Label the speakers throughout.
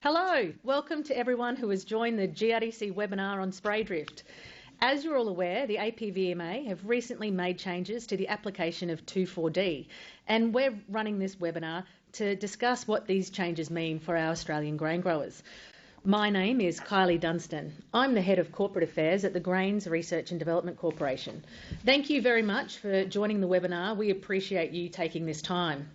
Speaker 1: Hello, welcome to everyone who has joined the GRDC webinar on spray drift. As you're all aware, the APVMA have recently made changes to the application of 2,4-D, and we're running this webinar to discuss what these changes mean for our Australian grain growers. My name is Kylie Dunstan. I'm the Head of Corporate Affairs at the Grains Research and Development Corporation. Thank you very much for joining the webinar. We appreciate you taking this time.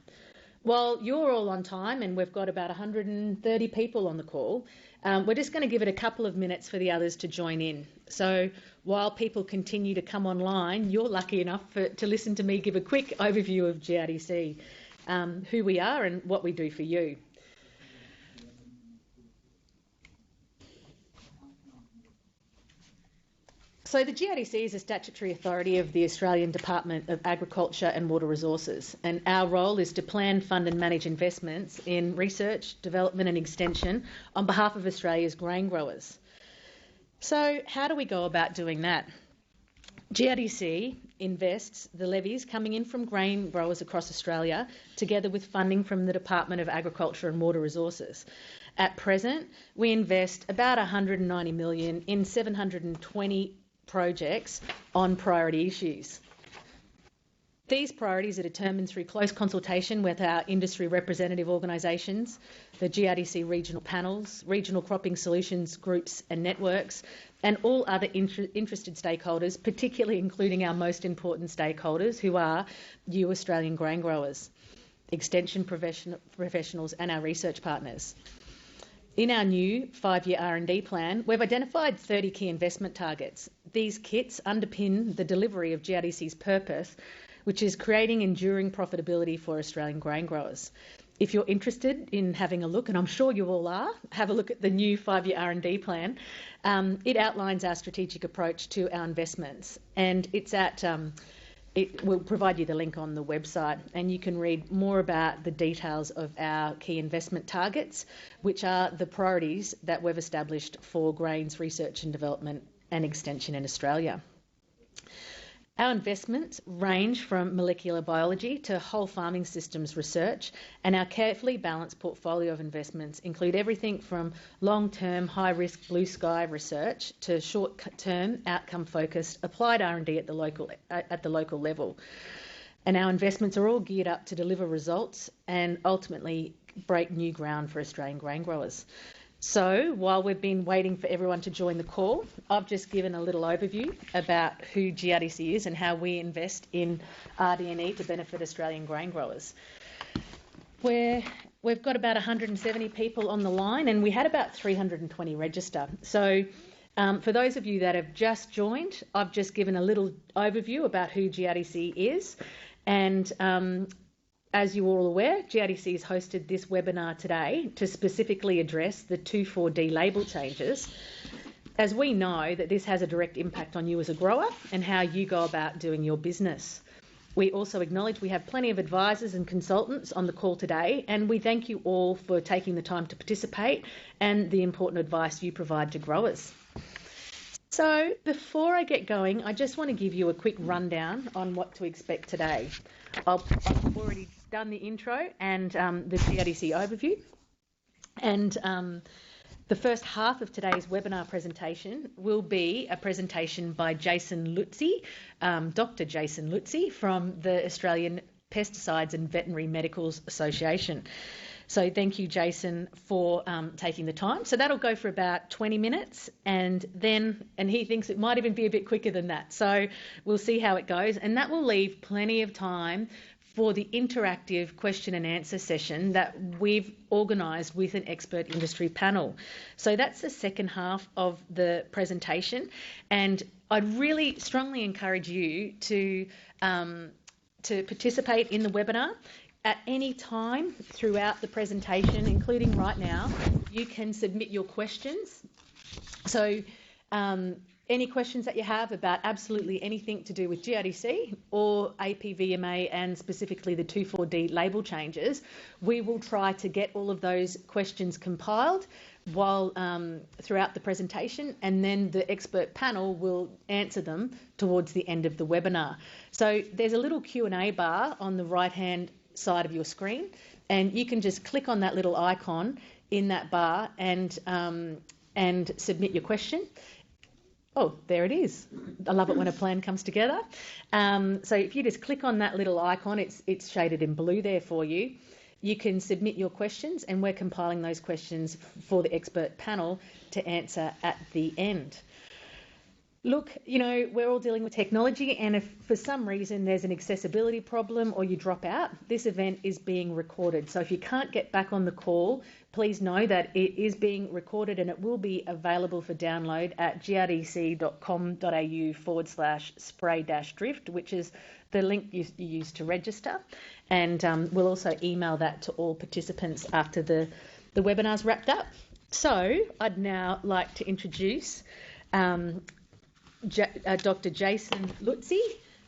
Speaker 1: While you're all on time and we've got about 130 people on the call, we're just going to give it a couple of minutes for the others to join in. So while people continue to come online, you're lucky enough to listen to me give a quick overview of GRDC, who we are and what we do for you. So the GRDC is a statutory authority of the Australian Department of Agriculture and Water Resources, and our role is to plan, fund and manage investments in research, development and extension on behalf of Australia's grain growers. So how do we go about doing that? GRDC invests the levies coming in from grain growers across Australia together with funding from the Department of Agriculture and Water Resources. At present, we invest about $190 million in 720 projects on priority issues. These priorities are determined through close consultation with our industry representative organisations, the GRDC regional panels, regional cropping solutions groups and networks, and all other interested stakeholders, particularly including our most important stakeholders, who are you Australian grain growers, extension professionals and our research partners. In our new 5-year R&D plan, we've identified 30 key investment targets. These kits underpin the delivery of GRDC's purpose, which is creating enduring profitability for Australian grain growers. If you're interested in having a look, and I'm sure you all are, have a look at the new 5-year R&D plan. It outlines our strategic approach to our investments, and it's at it will provide you the link on the website, and you can read more about the details of our key investment targets, which are the priorities that we've established for grains research and development and extension in Australia. Our investments range from molecular biology to whole farming systems research, and our carefully balanced portfolio of investments include everything from long-term high-risk blue sky research to short-term outcome-focused applied R&D at the local level. And our investments are all geared up to deliver results and ultimately break new ground for Australian grain growers. So while we've been waiting for everyone to join the call, I've just given a little overview about who GRDC is and how we invest in RD&E to benefit Australian grain growers. We've got about 170 people on the line, and we had about 320 register. So for those of you that have just joined, I've just given a little overview about who GRDC is, and as you're all aware, GRDC has hosted this webinar today to specifically address the 2,4-D label changes, as we know that this has a direct impact on you as a grower and how you go about doing your business. We also acknowledge we have plenty of advisors and consultants on the call today, and we thank you all for taking the time to participate and the important advice you provide to growers. So before I get going, I just want to give you a quick rundown on what to expect today. I've already done the intro and the GRDC overview, and the first half of today's webinar presentation will be a presentation by Jason Lutzi, Dr. Jason Lutzi from the Australian Pesticides and Veterinary Medicals Association. So thank you, Jason, for taking the time. So that'll go for about 20 minutes, and he thinks it might even be a bit quicker than that. So we'll see how it goes, and that will leave plenty of time for the interactive question and answer session that we've organised with an expert industry panel. So that's the second half of the presentation, and I'd really strongly encourage you to participate in the webinar. At any time throughout the presentation, including right now, you can submit your questions. So any questions that you have about absolutely anything to do with GRDC or APVMA and specifically the 2,4-D label changes, we will try to get all of those questions compiled while throughout the presentation, and then the expert panel will answer them towards the end of the webinar. So there's a little Q&A bar on the right-hand side of your screen, and you can just click on that little icon in that bar and submit your question. Oh, there it is. I love it when a plan comes together. So if you just click on that little icon, it's shaded in blue there for you. You can submit your questions, and we're compiling those questions for the expert panel to answer at the end. Look, we're all dealing with technology, and if for some reason there's an accessibility problem or you drop out, this event is being recorded. So if you can't get back on the call, please know that it is being recorded and it will be available for download at grdc.com.au/spray-drift, which is the link you use to register. And we'll also email that to all participants after the webinar's wrapped up. So I'd now like to introduce Dr. Jason Lutzi,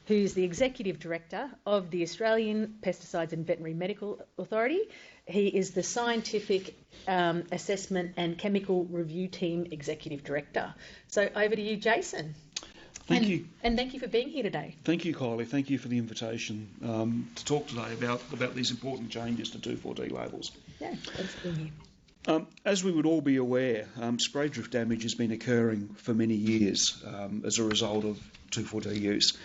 Speaker 1: who's the Executive Director of the Australian Pesticides and Veterinary Medical Authority. He is the Scientific Assessment and Chemical Review Team Executive Director. So over to you, Jason.
Speaker 2: Thank you.
Speaker 1: And thank you for being here today.
Speaker 2: Thank you, Kylie. Thank you for the invitation to talk today about these important changes to 2,4-D labels.
Speaker 1: Yeah, thanks for being here.
Speaker 2: As we would all be aware, spray drift damage has been occurring for many years as a result of 2,4-D use.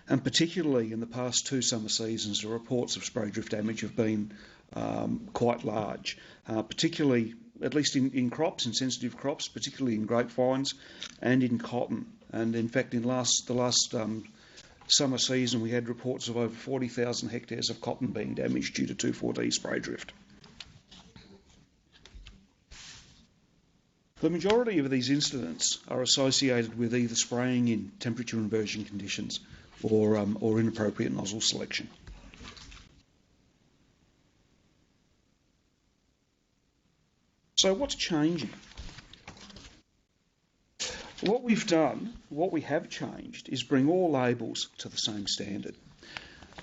Speaker 2: And particularly in the past 2 summer seasons, the reports of spray drift damage have been quite large, particularly, at least in crops, in sensitive crops, particularly in grapevines and in cotton. And in fact, in the last summer season, we had reports of over 40,000 hectares of cotton being damaged due to 2,4-D spray drift. The majority of these incidents are associated with either spraying in temperature inversion conditions or inappropriate nozzle selection. So what's changing? What we have changed, is bring all labels to the same standard.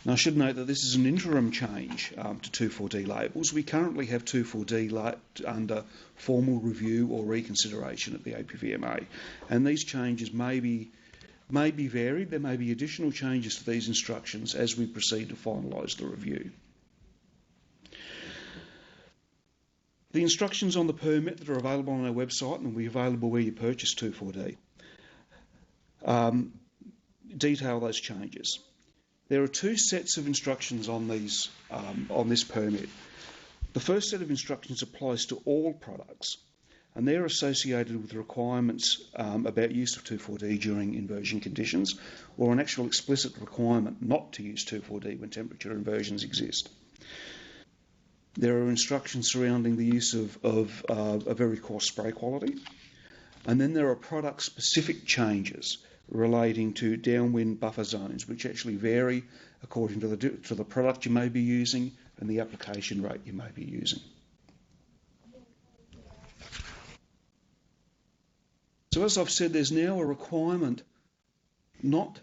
Speaker 2: Now, I should note that this is an interim change to 2,4-D labels. We currently have 2,4-D under formal review or reconsideration at the APVMA, and these changes may be varied. There may be additional changes to these instructions as we proceed to finalise the review. The instructions on the permit that are available on our website and will be available where you purchase 2,4-D detail those changes. There are 2 sets of instructions on this permit. The first set of instructions applies to all products, and they're associated with requirements about use of 2,4-D during inversion conditions, or an actual explicit requirement not to use 2,4-D when temperature inversions exist. There are instructions surrounding the use of a very coarse spray quality, and then there are product-specific changes relating to downwind buffer zones, which actually vary according to the product you may be using and the application rate you may be using. So as I've said, there's now a requirement not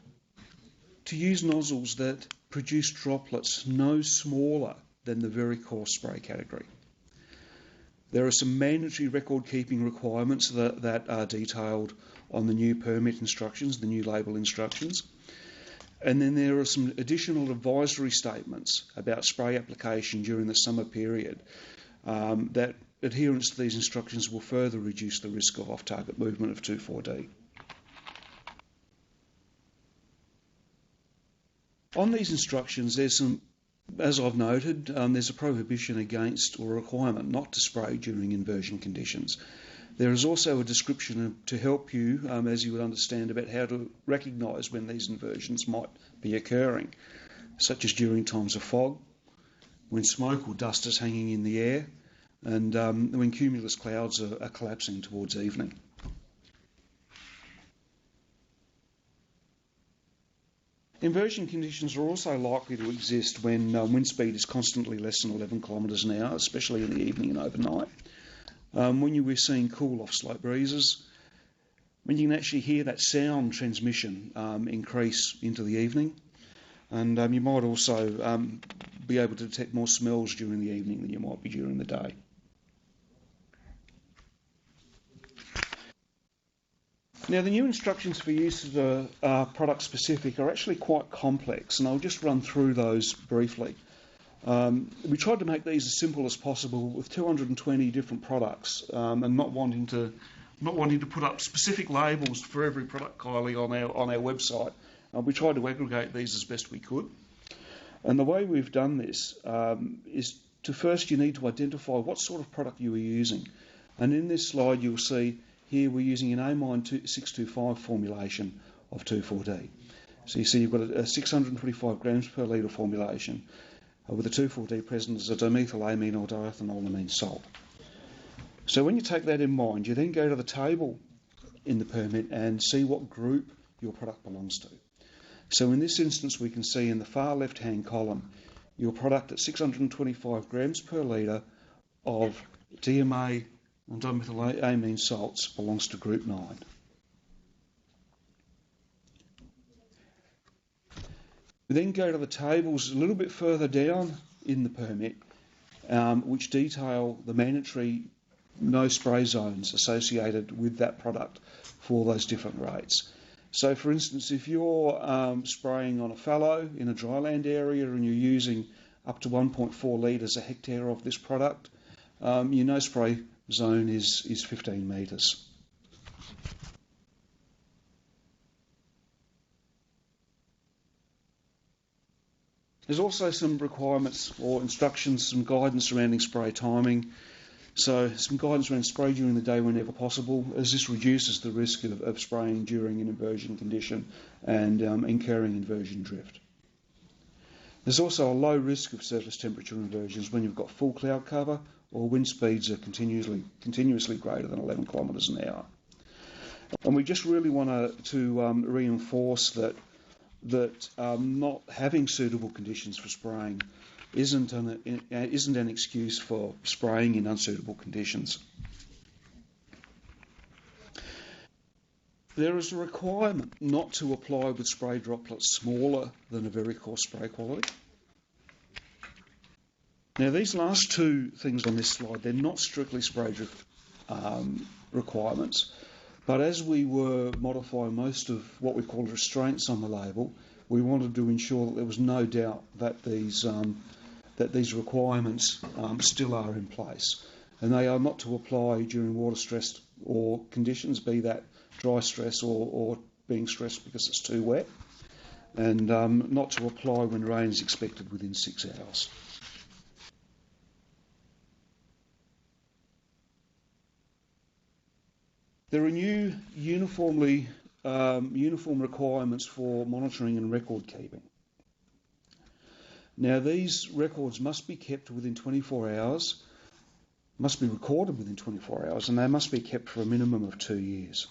Speaker 2: to use nozzles that produce droplets no smaller than the very coarse spray category. There are some mandatory record-keeping requirements that are detailed on the new permit instructions, the new label instructions. And then there are some additional advisory statements about spray application during the summer period that adherence to these instructions will further reduce the risk of off-target movement of 2,4-D. On these instructions, there's some, as I've noted, there's a prohibition against or a requirement not to spray during inversion conditions. There is also a description to help you, as you would understand, about how to recognise when these inversions might be occurring, such as during times of fog, when smoke or dust is hanging in the air, and when cumulus clouds are collapsing towards evening. Inversion conditions are also likely to exist when wind speed is constantly less than 11 kilometres an hour, especially in the evening and overnight. When we're seeing cool off-slope breezes, when you can actually hear that sound transmission increase into the evening, and you might also be able to detect more smells during the evening than you might be during the day. Now, the new instructions for use of the product-specific are actually quite complex, and I'll just run through those briefly. We tried to make these as simple as possible with 220 different products, and not wanting to put up specific labels for every product, Kylie, on our website. We tried to aggregate these as best we could. And the way we've done this is to first you need to identify what sort of product you are using. And in this slide you'll see here we're using an amine 625 formulation of 2,4-D. So you see you've got a 625 grams per litre formulation with a 2,4-D present as a dimethylamine or diethanolamine salt. So when you take that in mind, you then go to the table in the permit and see what group your product belongs to. So in this instance, we can see in the far left-hand column, your product at 625 grams per litre of DMA and dimethylamine salts belongs to group 9. We then go to the tables a little bit further down in the permit, which detail the mandatory no spray zones associated with that product for those different rates. So, for instance, if you're spraying on a fallow in a dryland area and you're using up to 1.4 litres a hectare of this product, your no spray zone is 15 metres. There's also some requirements or instructions, some guidance surrounding spray timing. So some guidance around spray during the day whenever possible, as this reduces the risk of spraying during an inversion condition and incurring inversion drift. There's also a low risk of surface temperature inversions when you've got full cloud cover or wind speeds are continuously greater than 11 kilometres an hour. And we just really want to reinforce that not having suitable conditions for spraying isn't an excuse for spraying in unsuitable conditions. There is a requirement not to apply with spray droplets smaller than a very coarse spray quality. Now, these last two things on this slide, they're not strictly spray drift requirements, but as we were modifying most of what we call restraints on the label, we wanted to ensure that there was no doubt that these requirements still are in place. And they are not to apply during water stress or conditions, be that dry stress or being stressed because it's too wet, and not to apply when rain is expected within 6 hours. There are new uniform requirements for monitoring and record keeping. Now, these records must be kept within 24 hours, must be recorded within 24 hours, and they must be kept for a minimum of 2 years.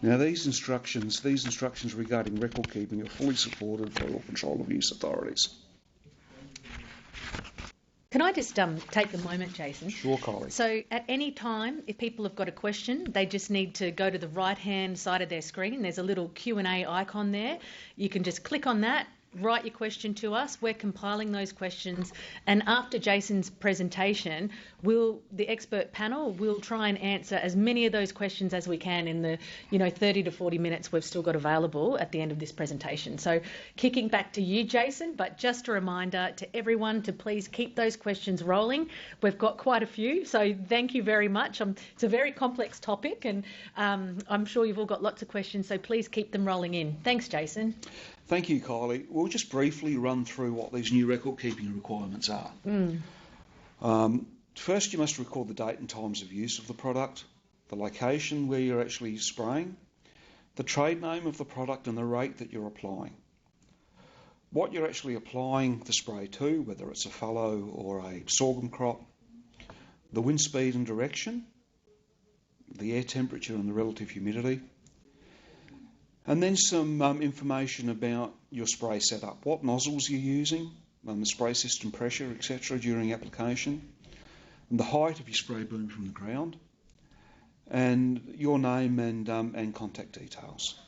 Speaker 2: Now, these instructions regarding record keeping are fully supported by all control of use authorities.
Speaker 1: Can I just take a moment, Jason?
Speaker 2: Sure, Kylie.
Speaker 1: So at any time, if people have got a question, they just need to go to the right-hand side of their screen. There's a little Q&A icon there. You can just click on that, write your question to us. We're compiling those questions, and after Jason's presentation, the expert panel will try and answer as many of those questions as we can in the 30 to 40 minutes we've still got available at the end of this presentation. So kicking back to you, Jason, but just a reminder to everyone to please keep those questions rolling. We've got quite a few, so thank you very much. It's a very complex topic, and I'm sure you've all got lots of questions, so please keep them rolling in. Thanks, Jason.
Speaker 2: Thank you, Kylie. We'll just briefly run through what these new record-keeping requirements are. First, you must record the date and times of use of the product, the location where you're actually spraying, the trade name of the product and the rate that you're applying, what you're actually applying the spray to, whether it's a fallow or a sorghum crop, the wind speed and direction, the air temperature and the relative humidity, and then some information about your spray setup, what nozzles you're using, the spray system pressure, etc. during application, and the height of your spray boom from the ground, and your name and contact details.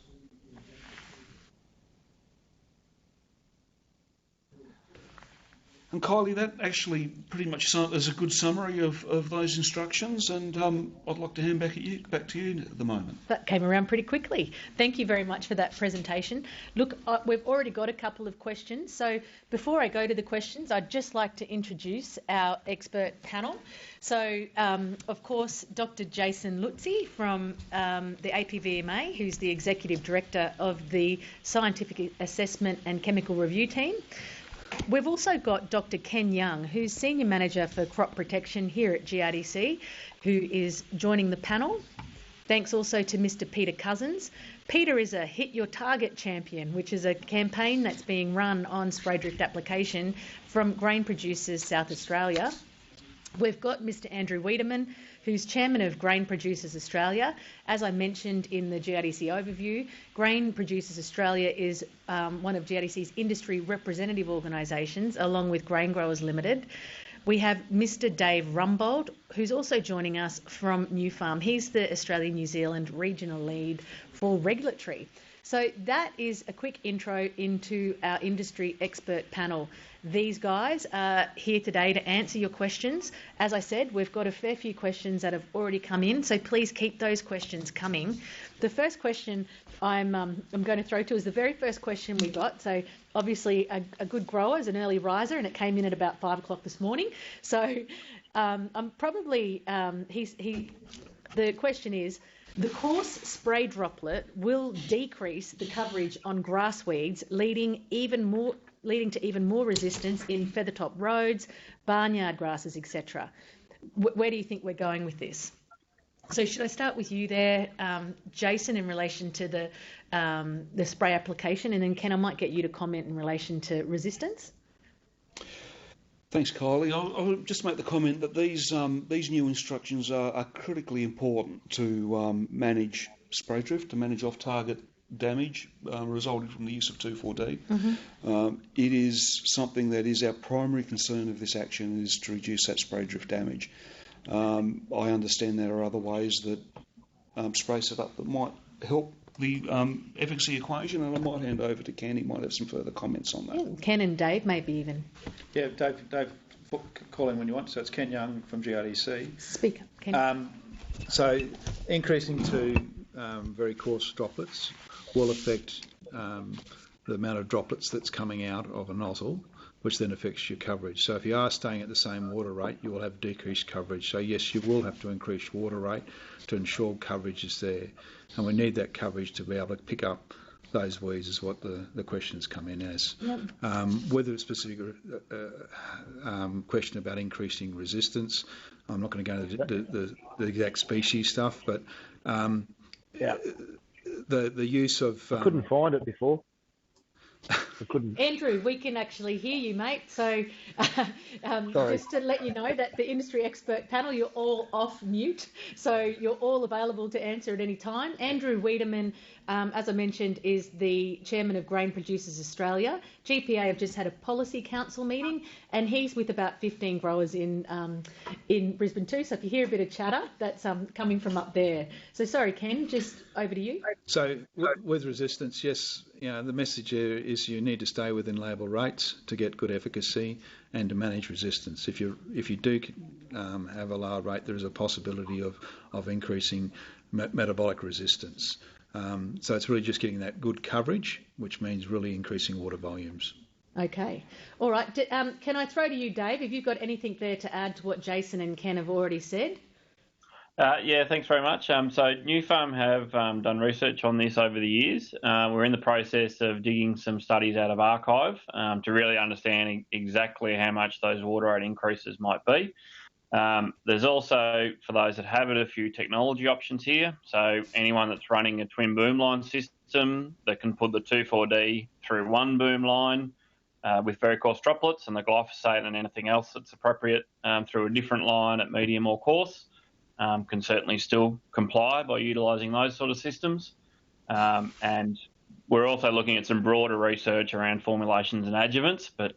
Speaker 2: And Kylie, that actually pretty much is a good summary of those instructions, and I'd like to hand back to you at the moment.
Speaker 1: That came around pretty quickly. Thank you very much for that presentation. Look, we've already got a couple of questions. So before I go to the questions, I'd just like to introduce our expert panel. So, of course, Dr. Jason Lutzi from the APVMA, who's the Executive Director of the Scientific Assessment and Chemical Review Team. We've also got Dr. Ken Young, who's Senior Manager for Crop Protection here at GRDC, who is joining the panel. Thanks also to Mr. Peter Cousins. Peter is a Hit Your Target champion, which is a campaign that's being run on spray drift application from grain producers South Australia. We've got Mr. Andrew Wiedemann, who's Chairman of Grain Producers Australia. As I mentioned in the GRDC overview, Grain Producers Australia is one of GRDC's industry representative organisations, along with Grain Growers Limited. We have Mr. Dave Rumbold, who's also joining us from New Farm. He's the Australia-New Zealand Regional Lead for Regulatory. So that is a quick intro into our industry expert panel. These guys are here today to answer your questions. As I said, we've got a fair few questions that have already come in, so please keep those questions coming. The first question I'm going to throw to is the very first question we got. So obviously a good grower is an early riser, and it came in at about 5 o'clock this morning. So I'm probably the question is, the coarse spray droplet will decrease the coverage on grass weeds, leading to even more resistance in feathertop roads, barnyard grasses, etc. Where do you think we're going with this? So should I start with you there, Jason, in relation to the spray application, and then Ken, I might get you to comment in relation to resistance.
Speaker 2: Thanks, Kylie. I'll just make the comment that these new instructions are critically important to manage spray drift, to manage off-target damage resulting from the use of 2,4-D.
Speaker 1: Mm-hmm.
Speaker 2: It is something that is our primary concern of this action, is to reduce that spray drift damage. I understand there are other ways that spray setup that might help the efficacy equation, and I might hand over to Ken. He might have some further comments on that.
Speaker 1: Yeah, Ken and Dave, maybe even.
Speaker 3: Yeah, Dave, call in when you want. So it's Ken Young from GRDC.
Speaker 1: Speak up, Ken.
Speaker 3: So increasing to very coarse droplets will affect the amount of droplets that's coming out of a nozzle, which then affects your coverage. So if you are staying at the same water rate, you will have decreased coverage. So yes, you will have to increase water rate to ensure coverage is there. And we need that coverage to be able to pick up those weeds, is what the questions come in as.
Speaker 1: Yep.
Speaker 3: Whether it's specific question about increasing resistance, I'm not going to go into the exact species stuff, but the use of...
Speaker 4: I couldn't find it before. I couldn't.
Speaker 1: Andrew, we can actually hear you, mate. So just to let you know that the industry expert panel, you're all off mute. So you're all available to answer at any time. Andrew Wiedemann, as I mentioned, is the chairman of Grain Producers Australia. GPA have just had a policy council meeting, and he's with about 15 growers in Brisbane too. So if you hear a bit of chatter, that's coming from up there. So sorry, Ken, just over to you.
Speaker 3: So with resistance, yes, the message here is you need to stay within label rates to get good efficacy and to manage resistance. If you do have a lower rate, there is a possibility of increasing metabolic resistance. So it's really just getting that good coverage, which means really increasing water volumes.
Speaker 1: Okay. All right. Can I throw to you, Dave, if you've got anything there to add to what Jason and Ken have already said?
Speaker 5: Yeah, thanks very much. So New Farm have done research on this over the years. We're in the process of digging some studies out of archive to really understand exactly how much those water rate increases might be. There's also, for those that have it, a few technology options here. So anyone that's running a twin boom line system that can put the 2,4-D through one boom line with very coarse droplets, and the glyphosate and anything else that's appropriate through a different line at medium or coarse, can certainly still comply by utilising those sort of systems. And we're also looking at some broader research around formulations and adjuvants, but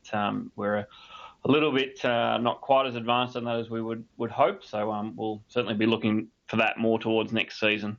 Speaker 5: we're a little bit not quite as advanced on that as we would hope. So we'll certainly be looking for that more towards next season.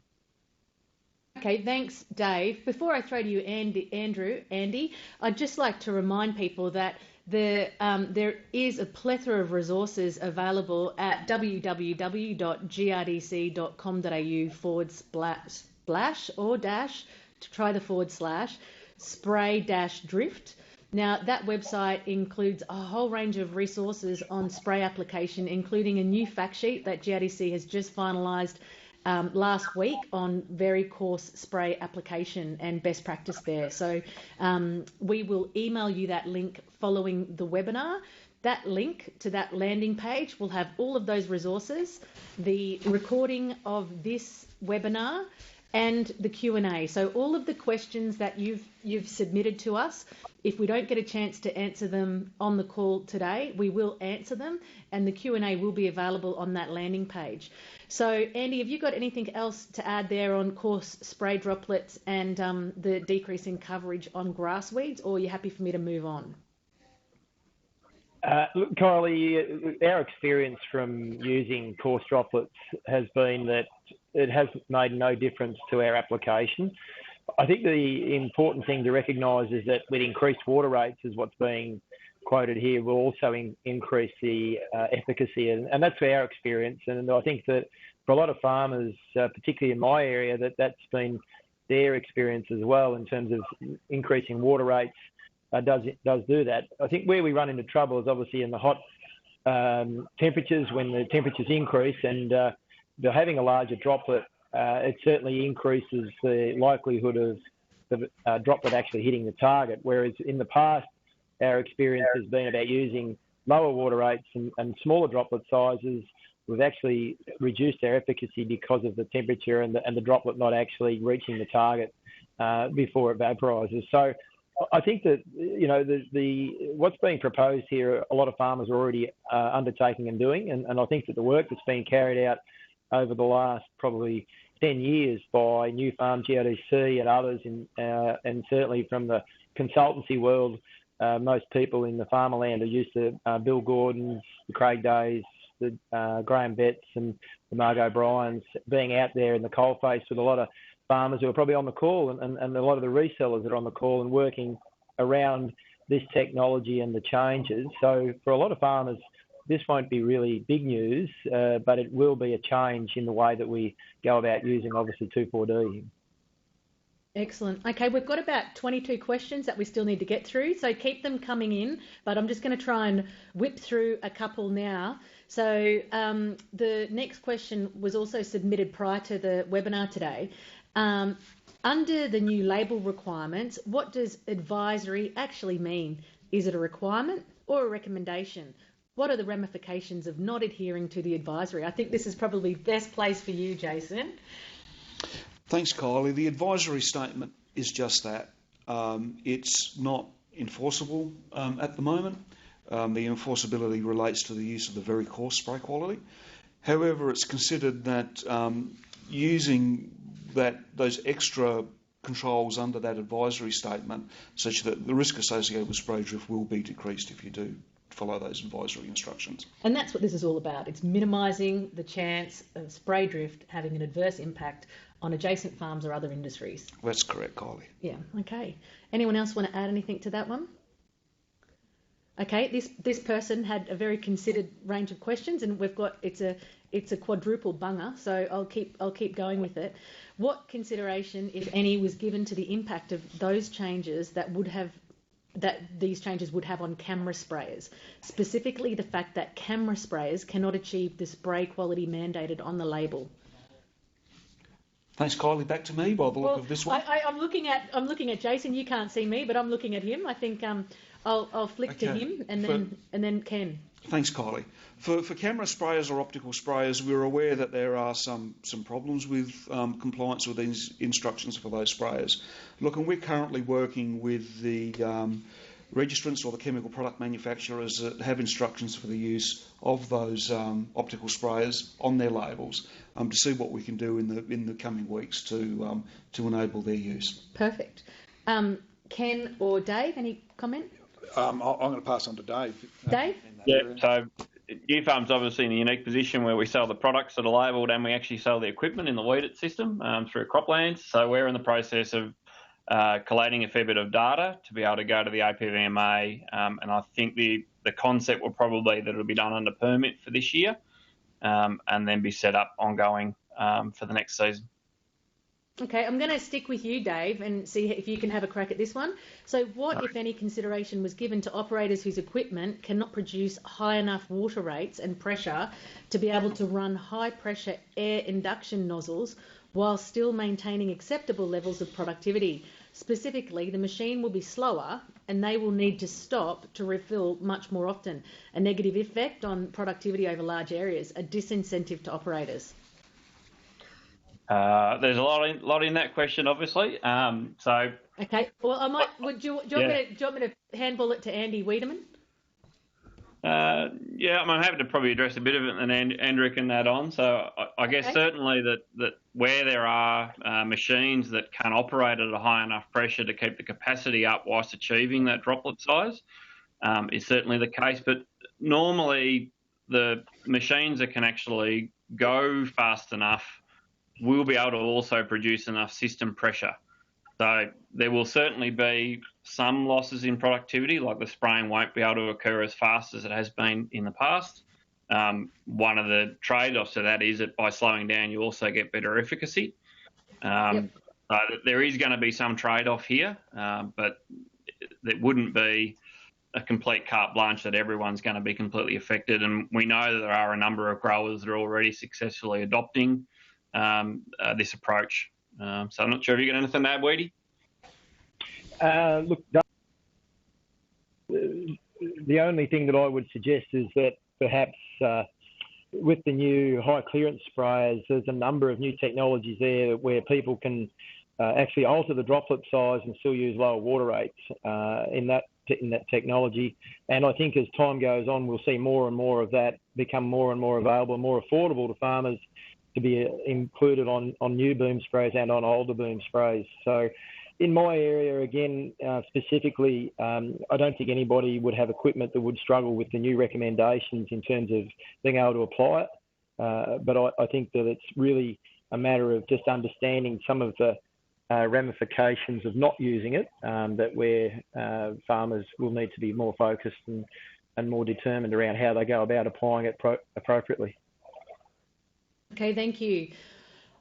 Speaker 1: Okay, thanks, Dave. Before I throw to you, Andy, I'd just like to remind people that There is a plethora of resources available at www.grdc.com.au// or dash to try the / spray-drift. Now, that website includes a whole range of resources on spray application, including a new fact sheet that GRDC has just finalised last week on very coarse spray application and best practice there. So we will email you that link following the webinar. That link to that landing page will have all of those resources, the recording of this webinar, and the Q&A. So all of the questions that you've submitted to us, if we don't get a chance to answer them on the call today, we will answer them, and the Q&A will be available on that landing page. So Andy, have you got anything else to add there on coarse spray droplets and the decrease in coverage on grass weeds, or are you happy for me to move on?
Speaker 4: Look, Kylie, our experience from using coarse droplets has been that it has made no difference to our application. I think the important thing to recognise is that with increased water rates, is what's being quoted here, will also increase the efficacy, and that's our experience. And I think that for a lot of farmers, particularly in my area, that's been their experience as well in terms of increasing water rates. Does do that. I think where we run into trouble is obviously in the hot temperatures, when the temperatures increase, and having a larger droplet, it certainly increases the likelihood of the droplet actually hitting the target. Whereas in the past, our experience has been about using lower water rates and smaller droplet sizes. We've actually reduced our efficacy because of the temperature and the droplet not actually reaching the target before it vaporises. So I think that, you know, what's being proposed here, a lot of farmers are already undertaking and doing, and I think that the work that's been carried out over the last probably 10 years by New Farm, GRDC and others, and certainly from the consultancy world, most people in the farmer land are used to Bill Gordon's, the Craig Days, the Graham Betts and the Margot Bryans, being out there in the coalface with a lot of farmers who are probably on the call, and a lot of the resellers that are on the call and working around this technology and the changes. So for a lot of farmers, this won't be really big news, but it will be a change in the way that we go about using, obviously, 2,4-D.
Speaker 1: Excellent. Okay, we've got about 22 questions that we still need to get through, so keep them coming in, but I'm just going to try and whip through a couple now. So the next question was also submitted prior to the webinar today. Under the new label requirements, what does advisory actually mean? Is it a requirement or a recommendation? What are the ramifications of not adhering to the advisory? I think this is probably best place for you, Jason.
Speaker 2: Thanks, Kylie. The advisory statement is just that. It's not enforceable at the moment. The enforceability relates to the use of the very coarse spray quality. However, it's considered that using those extra controls under that advisory statement, such that the risk associated with spray drift will be decreased if you do follow those advisory instructions.
Speaker 1: And that's what this is all about. It's minimising the chance of spray drift having an adverse impact on adjacent farms or other industries.
Speaker 2: That's correct, Kylie.
Speaker 1: Yeah, okay. Anyone else want to add anything to that one? Okay, this person had a very considered range of questions, and we've got it's a quadruple bunger, so I'll keep going with it. What consideration, if any, was given to the impact of those changes that these changes would have on camera sprayers, specifically the fact that camera sprayers cannot achieve the spray quality mandated on the label?
Speaker 2: Thanks, Kylie. Back to me by the look of this one.
Speaker 1: I'm looking at Jason. You can't see me, but I'm looking at him. I think I'll flick to him and then Ken.
Speaker 2: Thanks, Kylie. For camera sprayers or optical sprayers, we're aware that there are some problems with compliance with these instructions for those sprayers. Look, and we're currently working with the registrants or the chemical product manufacturers that have instructions for the use of those optical sprayers on their labels to see what we can do in the coming weeks to enable their use.
Speaker 1: Perfect. Ken or Dave, any comment?
Speaker 3: I'm going to pass on to Dave.
Speaker 1: Dave?
Speaker 5: Yeah, so New Farm's obviously in a unique position where we sell the products that are labelled and we actually sell the equipment in the weed-it system through Croplands. So we're in the process of collating a fair bit of data to be able to go to the APVMA, and I think the concept will probably that it'll be done under permit for this year, and then be set up ongoing for the next season.
Speaker 1: Okay, I'm going to stick with you, Dave, and see if you can have a crack at this one. So what, if any, consideration was given to operators whose equipment cannot produce high enough water rates and pressure to be able to run high-pressure air induction nozzles while still maintaining acceptable levels of productivity? Specifically, the machine will be slower and they will need to stop to refill much more often. A negative effect on productivity over large areas, a disincentive to operators.
Speaker 5: There's a lot in that question, obviously.
Speaker 1: Okay. Well, I might. Do you want me to handball it to Andy Wiedemann?
Speaker 5: Yeah, I'm happy to probably address a bit of it, and Andrew can add on. So I guess certainly that where there are machines that can operate at a high enough pressure to keep the capacity up whilst achieving that droplet size is certainly the case. But normally the machines that can actually go fast enough will be able to also produce enough system pressure. So there will certainly be some losses in productivity, like the spraying won't be able to occur as fast as it has been in the past. One of the trade-offs to that is that by slowing down, you also get better efficacy. So there is going to be some trade-off here, but it wouldn't be a complete carte blanche that everyone's going to be completely affected. And we know that there are a number of growers that are already successfully adopting this approach. So I'm not sure if you got anything to add, Weedy?
Speaker 4: Look, the only thing that I would suggest is that perhaps with the new high clearance sprayers, there's a number of new technologies there where people can actually alter the droplet size and still use lower water rates in that technology. And I think as time goes on, we'll see more and more of that become more and more available, more affordable to farmers to be included on new boom sprays and on older boom sprays. So in my area, again, specifically, I don't think anybody would have equipment that would struggle with the new recommendations in terms of being able to apply it. But I think that it's really a matter of just understanding some of the ramifications of not using it, that where farmers will need to be more focused and more determined around how they go about applying it appropriately.
Speaker 1: Okay, thank you.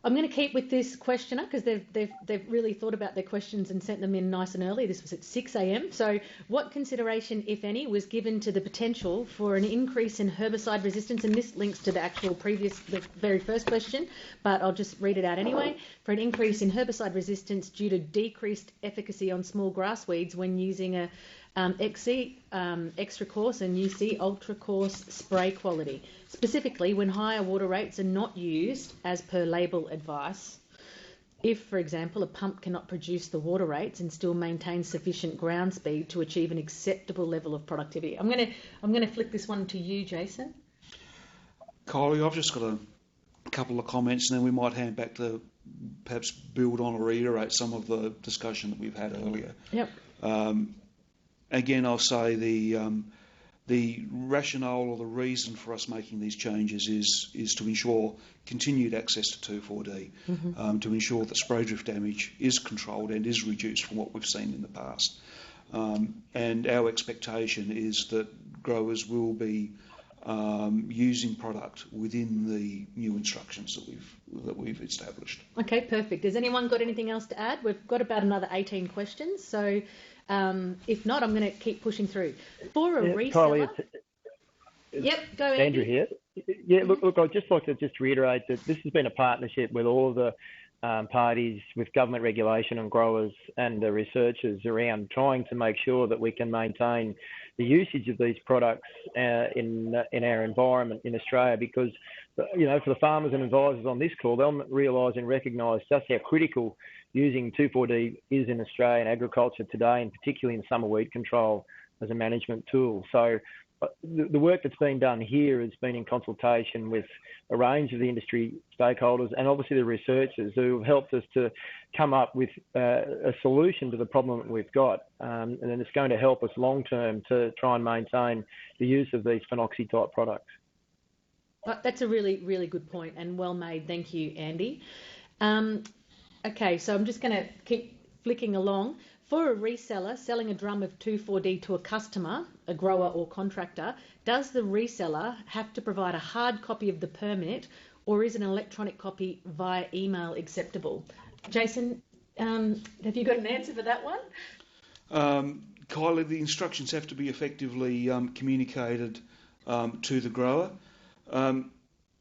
Speaker 1: I'm going to keep with this questioner because they've really thought about their questions and sent them in nice and early. This was at 6 a.m. So what consideration, if any, was given to the potential for an increase in herbicide resistance? And this links to the very first question, but I'll just read it out anyway. For an increase in herbicide resistance due to decreased efficacy on small grass weeds when using a XC extra coarse and UC ultra coarse spray quality, specifically when higher water rates are not used as per label advice. If, for example, a pump cannot produce the water rates and still maintain sufficient ground speed to achieve an acceptable level of productivity. I'm going to flick this one to you, Jason.
Speaker 2: Kylie, I've just got a couple of comments, and then we might hand back to perhaps build on or reiterate some of the discussion that we've had earlier.
Speaker 1: Yep.
Speaker 2: Again, I'll say the rationale or the reason for us making these changes is to ensure continued access to 2,4-D, to ensure that spray drift damage is controlled and is reduced from what we've seen in the past. And our expectation is that growers will be using product within the new instructions that we've established.
Speaker 1: Okay, perfect. Has anyone got anything else to add? We've got about another 18 questions, so if not, I'm going to keep pushing through. For a reseller... Yep, go ahead.
Speaker 4: Andrew here. Yeah, look, I'd just like to reiterate that this has been a partnership with all of the parties, with government regulation and growers and the researchers around trying to make sure that we can maintain the usage of these products in our environment in Australia, because, for the farmers and advisors on this call, they'll realise and recognise just how critical using 2,4-D is in Australian agriculture today, and particularly in summer weed control as a management tool. So the work that's been done here has been in consultation with a range of the industry stakeholders and obviously the researchers who have helped us to come up with a solution to the problem that we've got. And then it's going to help us long term to try and maintain the use of these phenoxy type products.
Speaker 1: That's a really, really good point and well made. Thank you, Andy. Okay, so I'm just going to keep flicking along. For a reseller selling a drum of 2,4-D to a customer, a grower or contractor, does the reseller have to provide a hard copy of the permit, or is an electronic copy via email acceptable? Jason, have you got an answer for that one?
Speaker 2: Kylie, the instructions have to be effectively communicated to the grower.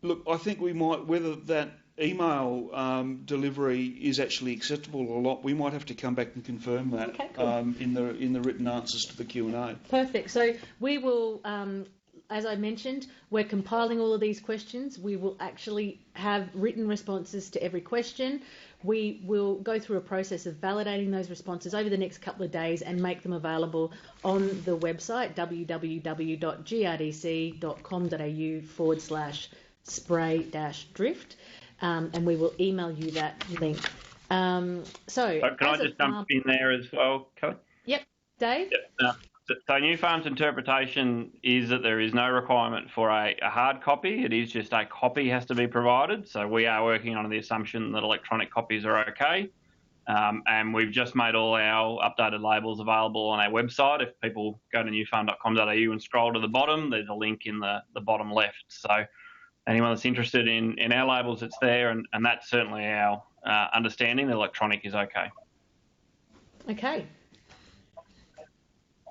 Speaker 2: Look, I think we might, whether that email delivery is actually acceptable or not, we might have to come back and confirm that.
Speaker 1: Okay, cool.
Speaker 2: In the written answers to the Q&A.
Speaker 1: Perfect. So we will, as I mentioned, we're compiling all of these questions. We will actually have written responses to every question. We will go through a process of validating those responses over the next couple of days and make them available on the website www.grdc.com.au/spray-drift. And we will email you that link. So
Speaker 5: can I just jump in there as well, Kelly?
Speaker 1: Yep, Dave?
Speaker 5: Yep. So New Farm's interpretation is that there is no requirement for a hard copy. It is just a copy has to be provided. So we are working on the assumption that electronic copies are okay. And we've just made all our updated labels available on our website. If people go to newfarm.com.au and scroll to the bottom, there's a link in the bottom left. So anyone that's interested in our labels, it's there. And that's certainly our understanding that electronic is okay.
Speaker 1: Okay.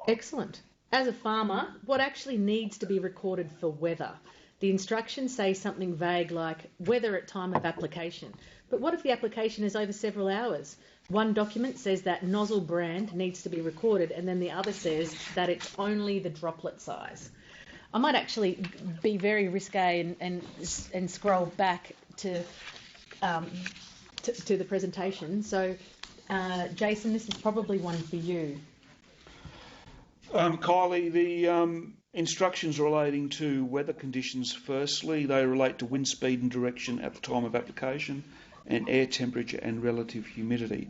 Speaker 1: Excellent. As a farmer, what actually needs to be recorded for weather? The instructions say something vague like weather at time of application. But what if the application is over several hours? One document says that nozzle brand needs to be recorded, and then the other says that it's only the droplet size. I might actually be very risque and scroll back to the presentation. So, Jason, this is probably one for you.
Speaker 2: Kylie, the instructions relating to weather conditions, firstly, they relate to wind speed and direction at the time of application and air temperature and relative humidity.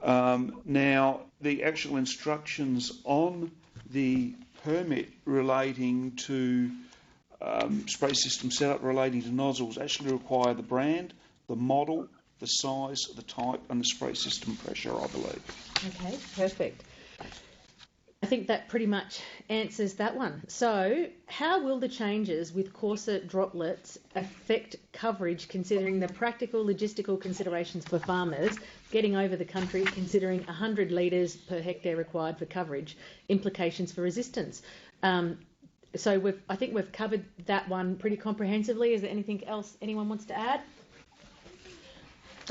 Speaker 2: Now, the actual instructions on the permit relating to spray system setup relating to nozzles actually require the brand, the model, the size, the type and the spray system pressure, I believe.
Speaker 1: Okay, perfect. I think that pretty much answers that one. So, how will the changes with coarser droplets affect coverage, considering the practical logistical considerations for farmers getting over the country, considering 100 litres per hectare required for coverage, implications for resistance? So I think we've covered that one pretty comprehensively. Is there anything else anyone wants to add?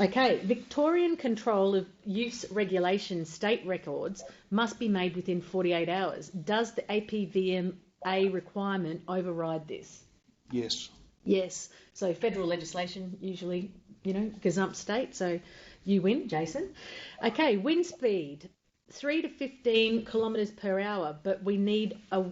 Speaker 1: Okay, Victorian control of use regulation state records must be made within 48 hours. Does the APVMA requirement override this?
Speaker 2: Yes.
Speaker 1: Yes. So federal legislation usually, gazump state. So you win, Jason. Okay, wind speed, 3 to 15 kilometres per hour, but we need a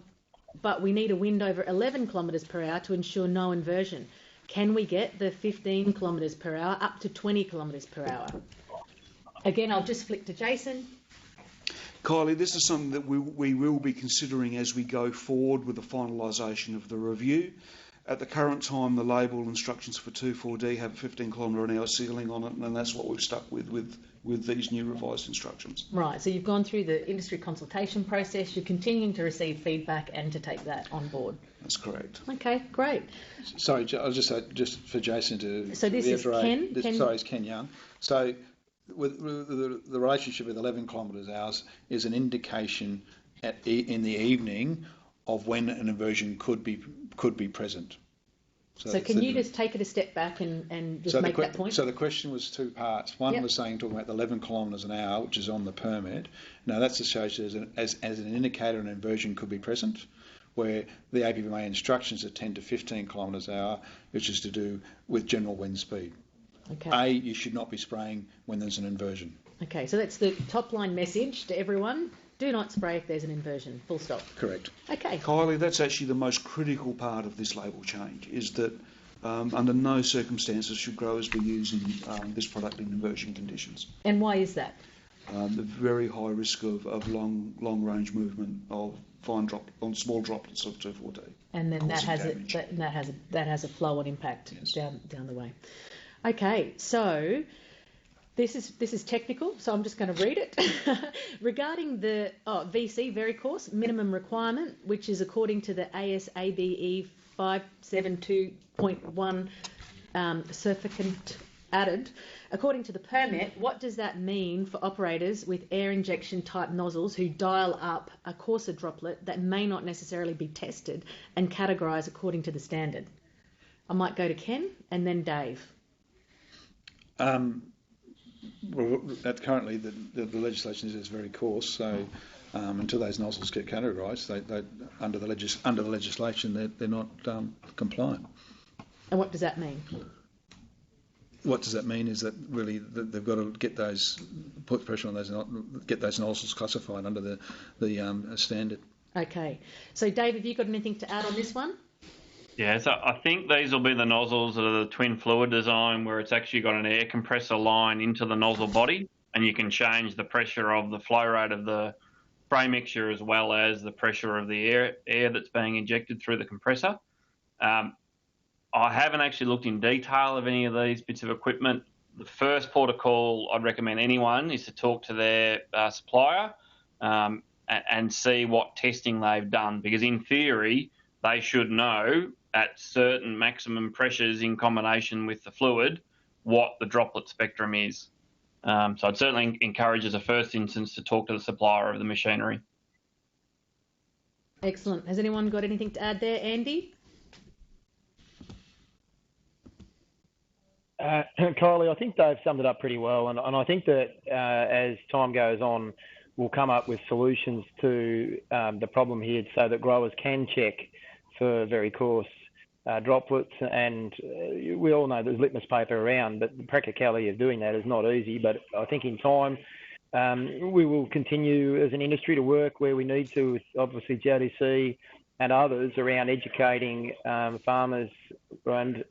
Speaker 1: wind over 11 kilometres per hour to ensure no inversion. Can we get the 15 kilometres per hour up to 20 kilometres per hour? Again, I'll just flick to Jason.
Speaker 2: Kylie, this is something that we will be considering as we go forward with the finalisation of the review. At the current time, the label instructions for 2,4-D have a 15 kilometre an hour ceiling on it, and that's what we've stuck with these new revised instructions.
Speaker 1: Right, so you've gone through the industry consultation process, you're continuing to receive feedback and to take that on board.
Speaker 2: That's correct.
Speaker 1: Okay, great.
Speaker 3: Sorry, I'll just say, just for Jason to
Speaker 1: So this
Speaker 3: reiterate,
Speaker 1: is Ken?
Speaker 3: Sorry, it's Ken Young. So with the relationship with 11 kilometres hours is an indication in the evening of when an inversion could be present.
Speaker 1: So can you just take it a step back and just make that point?
Speaker 3: So the question was two parts. One was talking about the 11 kilometres an hour, which is on the permit. Now that's associated as an indicator an inversion could be present, where the APVMA instructions are 10 to 15 kilometres an hour, which is to do with general wind speed.
Speaker 1: Okay.
Speaker 3: You should not be spraying when there's an inversion.
Speaker 1: Okay, so that's the top line message to everyone. Do not spray if there's an inversion, full stop.
Speaker 3: Correct.
Speaker 1: Okay.
Speaker 2: Kylie, that's actually the most critical part of this label change, is that under no circumstances should growers be using this product in inversion conditions.
Speaker 1: And why is that?
Speaker 2: The very high risk of long range movement of small droplets of 2,4-D.
Speaker 1: And then that has a flow on impact down the way. Okay, so This is technical, so I'm just going to read it. Regarding the VC, very coarse, minimum requirement, which is according to the ASABE 572.1 surfactant added. According to the permit, what does that mean for operators with air injection type nozzles who dial up a coarser droplet that may not necessarily be tested and categorised according to the standard? I might go to Ken and then Dave.
Speaker 3: Well, currently the legislation is very coarse, so until those nozzles get categorised, they under the legislation they're not compliant.
Speaker 1: And what does that mean?
Speaker 3: What does that mean is that really they've got to get put pressure on those, get those nozzles classified under the standard.
Speaker 1: Okay. So Dave, have you got anything to add on this one?
Speaker 5: Yeah, so I think these will be the nozzles that are the twin fluid design where it's actually got an air compressor line into the nozzle body, and you can change the pressure of the flow rate of the spray mixture as well as the pressure of the air that's being injected through the compressor. I haven't actually looked in detail of any of these bits of equipment. The first port of call I'd recommend anyone is to talk to their supplier and see what testing they've done, because in theory they should know at certain maximum pressures in combination with the fluid what the droplet spectrum is. So I'd certainly encourage as a first instance to talk to the supplier of the machinery.
Speaker 1: Excellent. Has anyone got anything to add there, Andy?
Speaker 4: Kylie, I think Dave summed it up pretty well, and I think that as time goes on, we'll come up with solutions to the problem here so that growers can check for very coarse droplets, and we all know there's litmus paper around, but the practicality of doing that is not easy. But I think in time we will continue as an industry to work where we need to, with obviously GRDC and others, around educating farmers and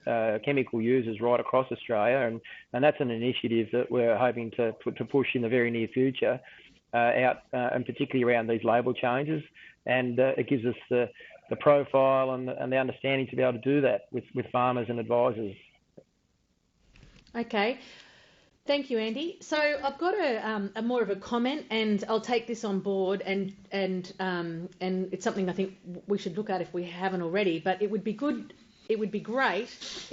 Speaker 4: chemical users right across Australia, and that's an initiative that we're hoping to push in the very near future out, and particularly around these label changes, and it gives us the profile and the understanding to be able to do that with farmers and advisors.
Speaker 1: Okay. Thank you, Andy. So I've got a more of a comment, and I'll take this on board, and it's something I think we should look at if we haven't already. But it would be great if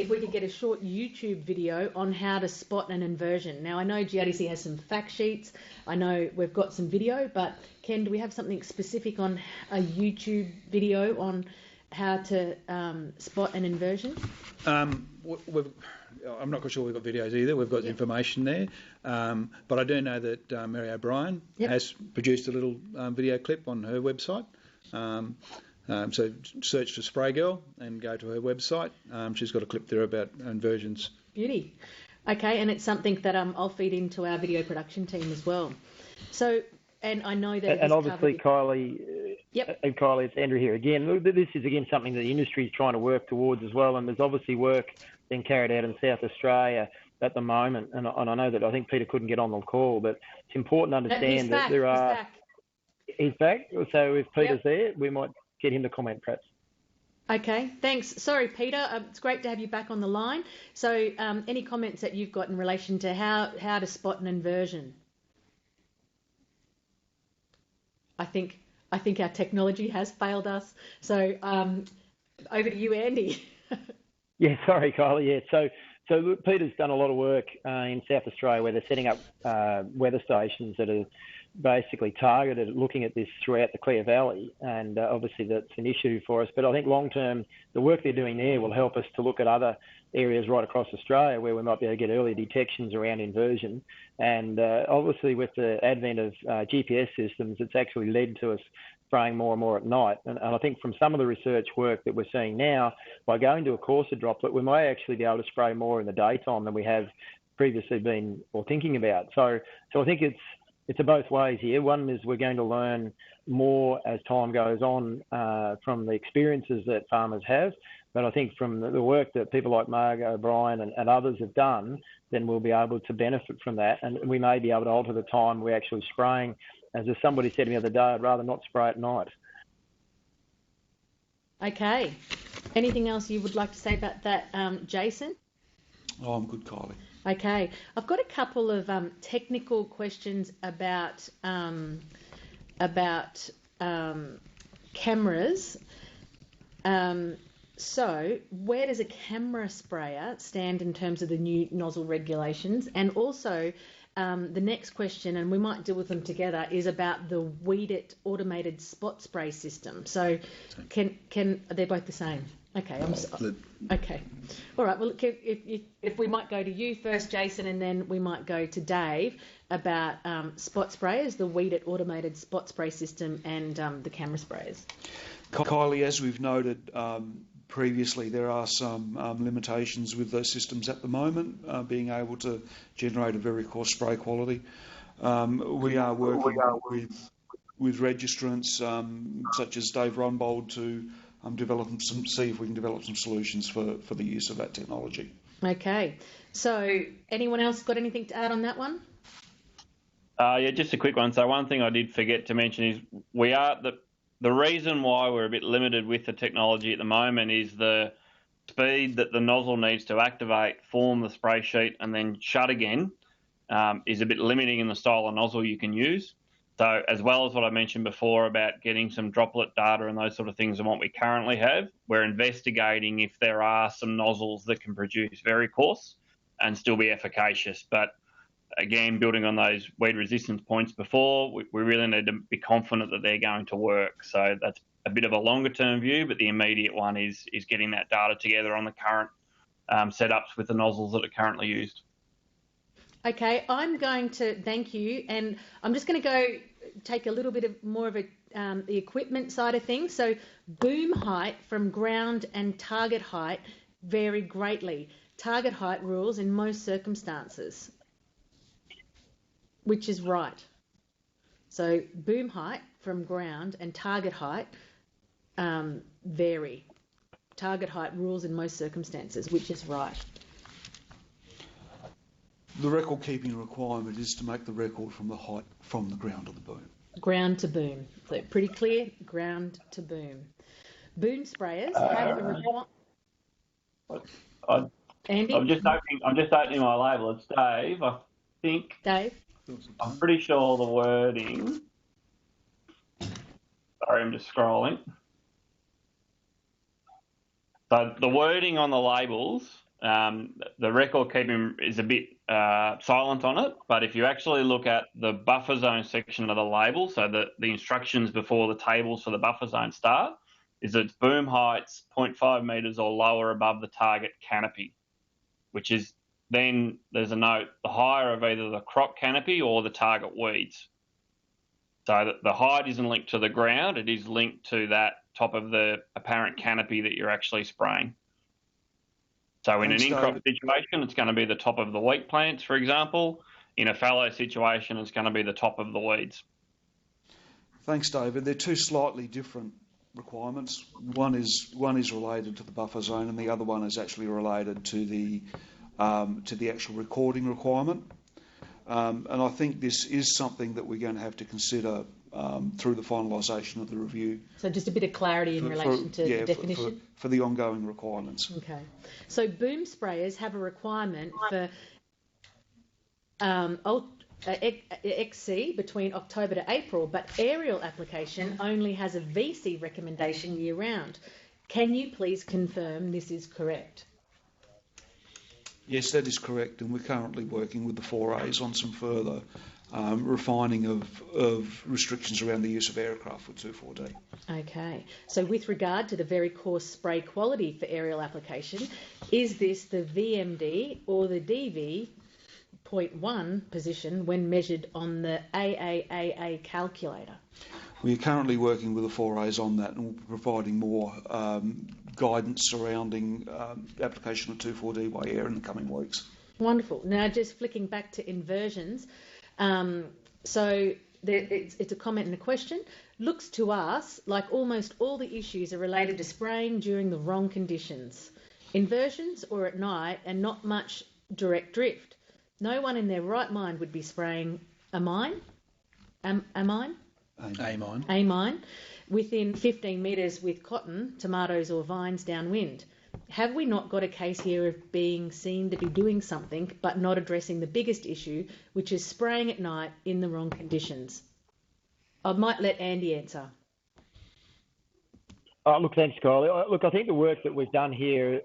Speaker 1: we could get a short YouTube video on how to spot an inversion. Now I know GRDC has some fact sheets. I know we've got some video, but Ken, do we have something specific on a YouTube video on how to spot an inversion?
Speaker 3: I'm not quite sure we've got videos either. We've got information there. But I do know that Mary O'Brien has produced a little video clip on her website. So search for Spray Girl and go to her website. She's got a clip there about inversions.
Speaker 1: Beauty. Okay, and it's something that I'll feed into our video production team as well. So, and I know that...
Speaker 4: And obviously, Kylie... And Kylie, it's Andrew here again. This is, again, something that the industry is trying to work towards as well, and there's obviously work being carried out in South Australia at the moment, and I know that I think Peter couldn't get on the call, but it's important to understand that there are... He's back. So if Peter's there, we might get him to comment, perhaps.
Speaker 1: Okay, thanks. Sorry, Peter. It's great to have you back on the line. So any comments that you've got in relation to how to spot an inversion? I think our technology has failed us. So over to you, Andy.
Speaker 4: Yeah, sorry, Kylie. Yeah, so look, Peter's done a lot of work in South Australia where they're setting up weather stations that are basically targeted at looking at this throughout the Clear Valley, and obviously that's an issue for us. But I think long term, the work they're doing there will help us to look at other areas right across Australia where we might be able to get early detections around inversion. And obviously with the advent of GPS systems, it's actually led to us spraying more and more at night. And I think from some of the research work that we're seeing now, by going to a coarser droplet, we may actually be able to spray more in the daytime than we have previously been or thinking about. So I think it's a both ways here. One is we're going to learn more as time goes on from the experiences that farmers have. But I think from the work that people like Marg O'Brien and others have done, then we'll be able to benefit from that. And we may be able to alter the time we're actually spraying. As somebody said to me the other day, I'd rather not spray at night.
Speaker 1: Okay. Anything else you would like to say about that, Jason?
Speaker 2: Oh, I'm good, Kylie.
Speaker 1: Okay, I've got a couple of technical questions about cameras. So, where does a camera sprayer stand in terms of the new nozzle regulations? And also, the next question, and we might deal with them together, is about the weed-it automated spot spray system. So, they're both the same? Okay, okay. All right. Well, if we might go to you first, Jason, and then we might go to Dave about spot sprayers, the weed-it automated spot spray system, and the camera sprayers.
Speaker 2: Kylie, as we've noted previously, there are some limitations with those systems at the moment, being able to generate a very coarse spray quality. We are working with registrants such as Dave Runbold to see if we can develop some solutions for the use of that technology.
Speaker 1: Okay. So, anyone else got anything to add on that one?
Speaker 5: Yeah, just a quick one. So one thing I did forget to mention is the reason why we're a bit limited with the technology at the moment is the speed that the nozzle needs to activate, form the spray sheet, and then shut again is a bit limiting in the style of nozzle you can use. So as well as what I mentioned before about getting some droplet data and those sort of things and what we currently have, we're investigating if there are some nozzles that can produce very coarse and still be efficacious. But again, building on those weed resistance points before, we really need to be confident that they're going to work. So that's a bit of a longer term view, but the immediate one is getting that data together on the current setups with the nozzles that are currently used.
Speaker 1: Okay, I'm going to thank you, and I'm just going to go take a little bit more of the equipment side of things. So boom height from ground and target height vary greatly. Target height rules in most circumstances, which is right. So boom height from ground and target height vary. Target height rules in most circumstances, which is right.
Speaker 2: The record keeping requirement is to make the record from the height from the ground to the boom.
Speaker 1: Ground to boom. So pretty clear, ground to boom. Boom sprayers have a requirement. Andy?
Speaker 5: I'm just opening my label. It's Dave. I think.
Speaker 1: Dave?
Speaker 5: I'm pretty sure the wording. Sorry, I'm just scrolling. So the wording on the labels, the record keeping is a bit silent on it, but if you actually look at the buffer zone section of the label, so the instructions before the tables for the buffer zone start, is its boom heights 0.5 metres or lower above the target canopy, which is then there's a note, the higher of either the crop canopy or the target weeds. So the height isn't linked to the ground, it is linked to that top of the apparent canopy that you're actually spraying. So in an in-crop situation, it's going to be the top of the wheat plants, for example. In a fallow situation, it's going to be the top of the weeds.
Speaker 2: Thanks, David. They're two slightly different requirements. One is related to the buffer zone, and the other one is actually related to the actual recording requirement. And I think this is something that we're going to have to consider through the finalisation of the review.
Speaker 1: So just a bit of clarity in relation to the definition?
Speaker 2: For the ongoing requirements.
Speaker 1: Okay. So boom sprayers have a requirement for XC between October to April, but aerial application only has a VC recommendation year round. Can you please confirm this is correct?
Speaker 2: Yes, that is correct, and we're currently working with the 4As on some further refining of restrictions around the use of aircraft with 2,4-D.
Speaker 1: Okay, so with regard to the very coarse spray quality for aerial application, is this the VMD or the DV 0.1 position when measured on the AAAA calculator?
Speaker 2: We are currently working with the 4As on that, and we'll be providing more guidance surrounding application of 2,4-D by air in the coming weeks.
Speaker 1: Wonderful. Now, just flicking back to inversions, it's a comment and a question. Looks to us like almost all the issues are related to spraying during the wrong conditions. Inversions or at night and not much direct drift. No one in their right mind would be spraying amine within 15 metres with cotton, tomatoes or vines downwind. have we not got a case here of being seen to be doing something but not addressing the biggest issue, which is spraying at night in the wrong conditions? I might let Andy answer.
Speaker 4: Look, thanks, Kylie. Look, I think the work that we've done here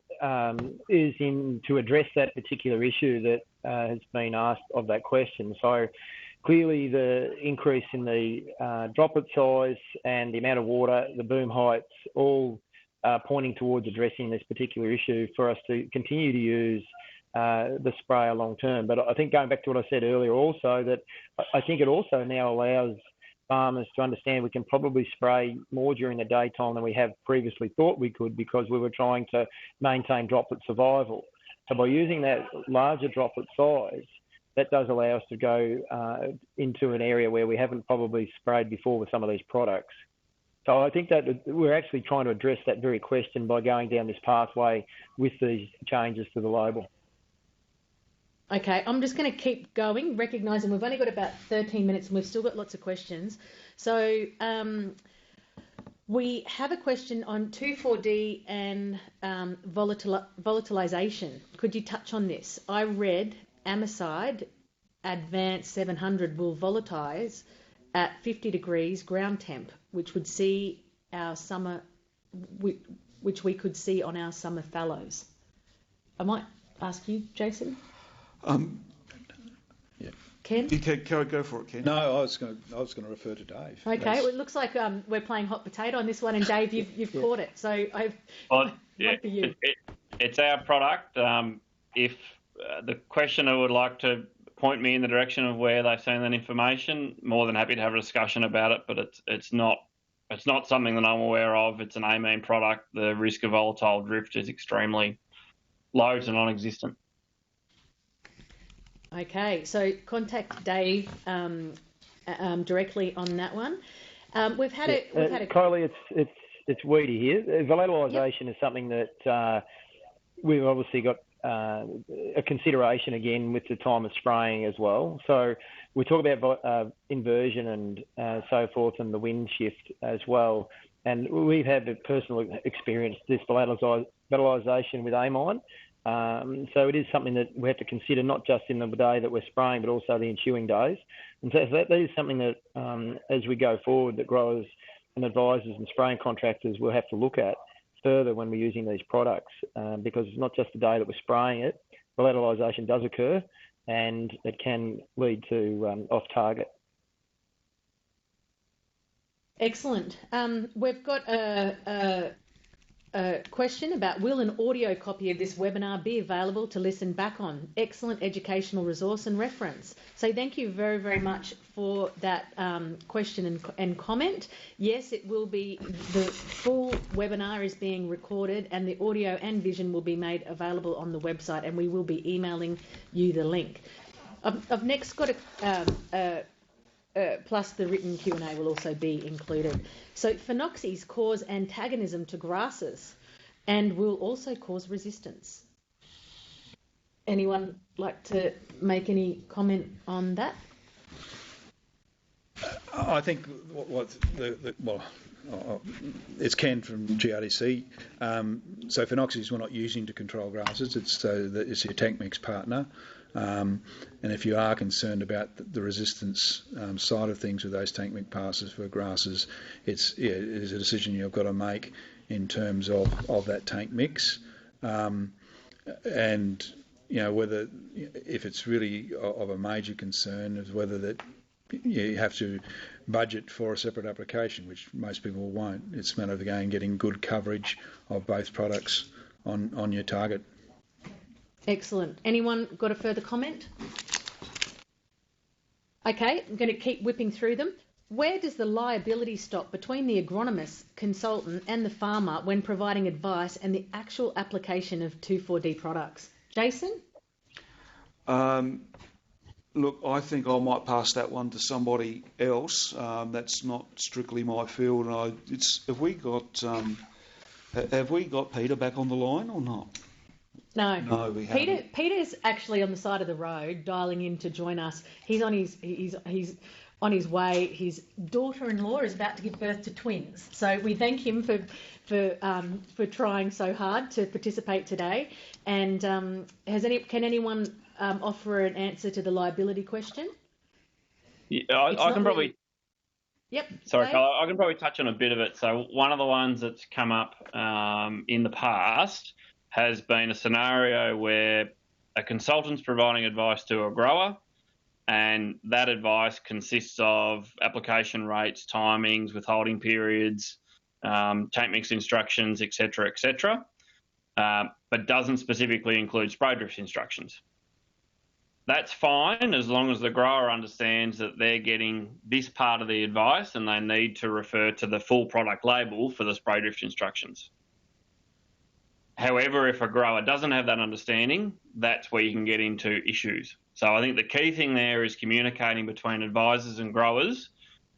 Speaker 4: is to address that particular issue that has been asked of that question. So clearly the increase in the droplet size and the amount of water, the boom heights, all pointing towards addressing this particular issue for us to continue to use the sprayer long term. But I think going back to what I said earlier also, that I think it also now allows farmers to understand we can probably spray more during the daytime than we have previously thought we could, because we were trying to maintain droplet survival. So by using that larger droplet size, that does allow us to go into an area where we haven't probably sprayed before with some of these products. So I think that we're actually trying to address that very question by going down this pathway with these changes to the label.
Speaker 1: Okay, I'm just going to keep going, recognising we've only got about 13 minutes and we've still got lots of questions. So we have a question on 2,4-D and volatilisation. Could you touch on this? I read Amicide Advanced 700 will volatise at 50 degrees ground temp, which would see our summer, which we could see on our summer fallows. I might ask you, Jason.
Speaker 3: Yeah.
Speaker 1: Ken?
Speaker 2: You can go for it, Ken.
Speaker 3: No, I was going to refer to Dave.
Speaker 1: Okay, well, it looks like we're playing hot potato on this one, and Dave, you've caught it. So
Speaker 5: it's our product. If the questioner would like to point me in the direction of where they've seen that information, more than happy to have a discussion about it. But it's not something that I'm aware of. It's an amine product. The risk of volatile drift is extremely low to non-existent.
Speaker 1: Okay, so contact Dave directly on that one. We've had a
Speaker 4: Kylie, it's Weedy here. Volatilisation is something that we've obviously got a consideration again with the time of spraying as well. So we talk about inversion and so forth, and the wind shift as well. And we've had a personal experience this volatilisation with amine. So it is something that we have to consider, not just in the day that we're spraying, but also the ensuing days. And so that is something that, as we go forward, that growers and advisors and spraying contractors will have to look at further when we're using these products, because it's not just the day that we're spraying it. Volatilisation does occur, and it can lead to off-target.
Speaker 1: Excellent. We've got a question about, will an audio copy of this webinar be available to listen back on? Excellent educational resource and reference. So thank you very, very much for that question and comment. Yes, it will be, the full webinar is being recorded, and the audio and vision will be made available on the website, and we will be emailing you the link. I've next got plus the written Q&A will also be included. So phenoxies cause antagonism to grasses and will also cause resistance. Anyone like to make any comment on that?
Speaker 3: I think it's Ken from GRDC. So phenoxies we're not using to control grasses. It's your tank mix partner. And if you are concerned about the resistance side of things with those tank mix passes for grasses, it is a decision you've got to make in terms of that tank mix, and whether, if it's really of a major concern, is whether that you have to budget for a separate application, which most people won't. It's a matter of getting good coverage of both products on your target.
Speaker 1: Excellent. Anyone got a further comment? Okay, I'm going to keep whipping through them. Where does the liability stop between the agronomist, consultant and the farmer when providing advice and the actual application of 2,4-D products? Jason?
Speaker 2: Look, I think I might pass that one to somebody else. That's not strictly my field. Have we got Peter back on the line or not?
Speaker 1: No,
Speaker 2: we haven't.
Speaker 1: Peter's actually on the side of the road, dialing in to join us. He's on his on his way. His daughter-in-law is about to give birth to twins. So we thank him for trying so hard to participate today. And can anyone offer an answer to the liability question?
Speaker 5: Yeah, I can probably.
Speaker 1: Yep.
Speaker 5: Sorry,
Speaker 1: Dave?
Speaker 5: Carla, I can probably touch on a bit of it. So one of the ones that's come up in the past has been a scenario where a consultant's providing advice to a grower, and that advice consists of application rates, timings, withholding periods, tank mix instructions, etc., but doesn't specifically include spray drift instructions. That's fine as long as the grower understands that they're getting this part of the advice and they need to refer to the full product label for the spray drift instructions. However, if a grower doesn't have that understanding, that's where you can get into issues. So I think the key thing there is communicating between advisors and growers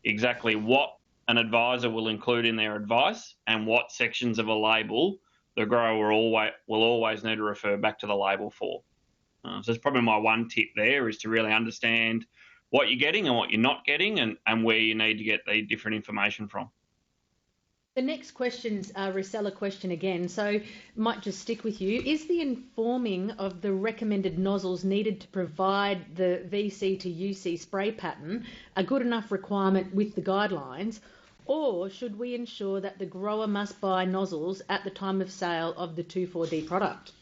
Speaker 5: exactly what an advisor will include in their advice and what sections of a label the grower will always need to refer back to the label for. So that's probably my one tip there, is to really understand what you're getting and what you're not getting, and where you need to get the different information from.
Speaker 1: The next question's a reseller question again, so might just stick with you. Is the informing of the recommended nozzles needed to provide the VC to UC spray pattern a good enough requirement with the guidelines, or should we ensure that the grower must buy nozzles at the time of sale of the 2,4-D product?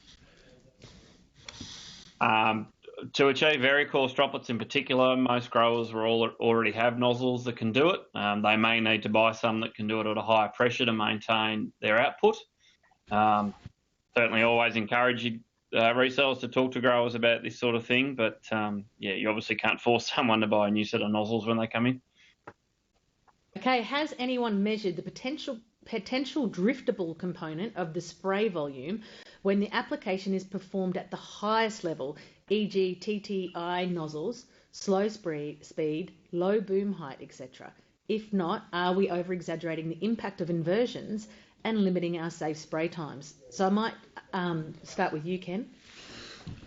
Speaker 5: To achieve very coarse droplets in particular, most growers will already have nozzles that can do it. They may need to buy some that can do it at a higher pressure to maintain their output. Certainly always encourage resellers to talk to growers about this sort of thing, but you obviously can't force someone to buy a new set of nozzles when they come in.
Speaker 1: Okay, has anyone measured the potential driftable component of the spray volume when the application is performed at the highest level, e.g. TTI nozzles, slow speed, low boom height, etc.? If not, are we over-exaggerating the impact of inversions and limiting our safe spray times? So I might start with you, Ken.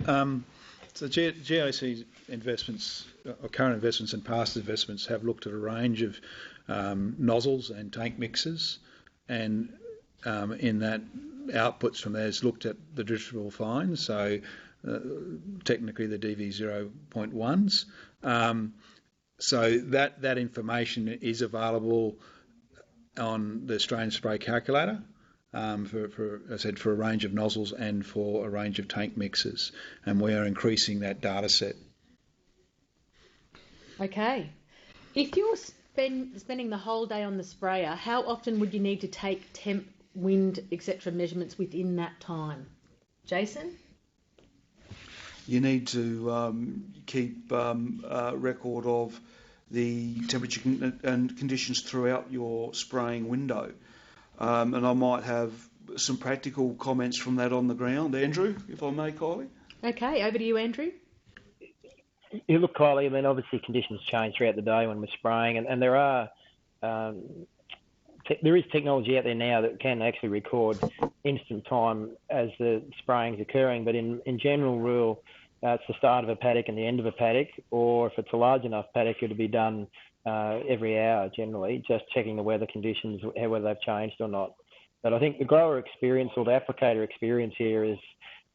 Speaker 3: So GRDC's investments, or current investments and past investments, have looked at a range of nozzles and tank mixes, and in that, outputs from there has looked at the driftable fines, so technically the DV0.1s. So that information is available on the Australian Spray Calculator for, as I said, for a range of nozzles and for a range of tank mixes, and we are increasing that data set.
Speaker 1: Okay. If you're spending the whole day on the sprayer, how often would you need to take temp, wind, etc. measurements within that time? Jason?
Speaker 2: You need to keep record of the temperature and conditions throughout your spraying window. And I might have some practical comments from that on the ground. Andrew, if I may, Kylie?
Speaker 1: Okay, over to you, Andrew.
Speaker 4: You look, Kylie, I mean, obviously conditions change throughout the day when we're spraying, and there are there is technology out there now that can actually record instant time as the spraying is occurring, but in general rule, it's the start of a paddock and the end of a paddock, or if it's a large enough paddock, it'll be done every hour generally, just checking the weather conditions, whether they've changed or not. But I think the grower experience or the applicator experience here is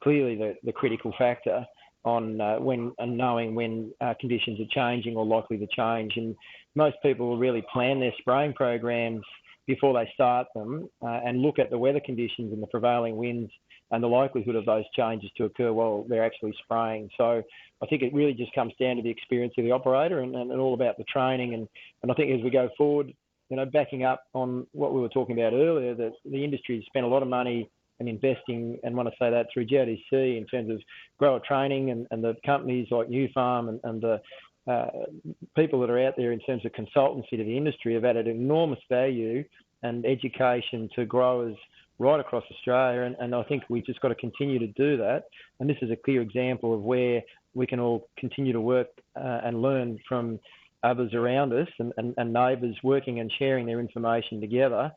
Speaker 4: clearly the critical factor on knowing when conditions are changing or likely to change. And most people will really plan their spraying programs before they start them and look at the weather conditions and the prevailing winds and the likelihood of those changes to occur while they're actually spraying. So I think it really just comes down to the experience of the operator and all about the training. And I think as we go forward, you know, backing up on what we were talking about earlier, that the industry has spent a lot of money and investing, and want to say that through GRDC in terms of grower training and the companies like New Farm and the people that are out there in terms of consultancy to the industry have added enormous value and education to growers right across Australia. And I think we've just got to continue to do that. And this is a clear example of where we can all continue to work and learn from others around us, and neighbours working and sharing their information together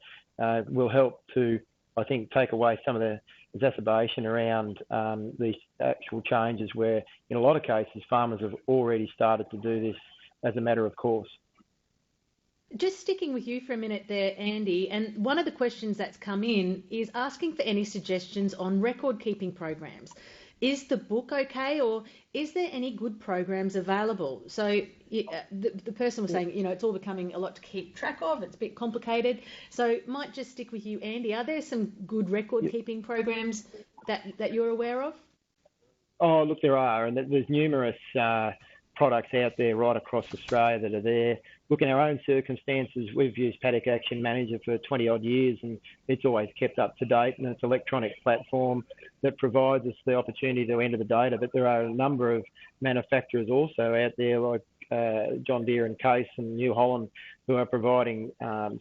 Speaker 4: will help to, I think, take away some of the exacerbation around these actual changes where, in a lot of cases, farmers have already started to do this as a matter of course.
Speaker 1: Just sticking with you for a minute there, Andy, and one of the questions that's come in is asking for any suggestions on record-keeping programs. Is the book okay, or is there any good programs available? So the person was saying, it's all becoming a lot to keep track of. It's a bit complicated. So might just stick with you, Andy. Are there some good record-keeping programs that you're aware of?
Speaker 4: Oh, look, there are, and there's numerous products out there right across Australia that are there. Look, in our own circumstances, we've used Paddock Action Manager for 20 odd years, and it's always kept up to date, and it's an electronic platform that provides us the opportunity to enter the data. But there are a number of manufacturers also out there like John Deere and Case and New Holland who are providing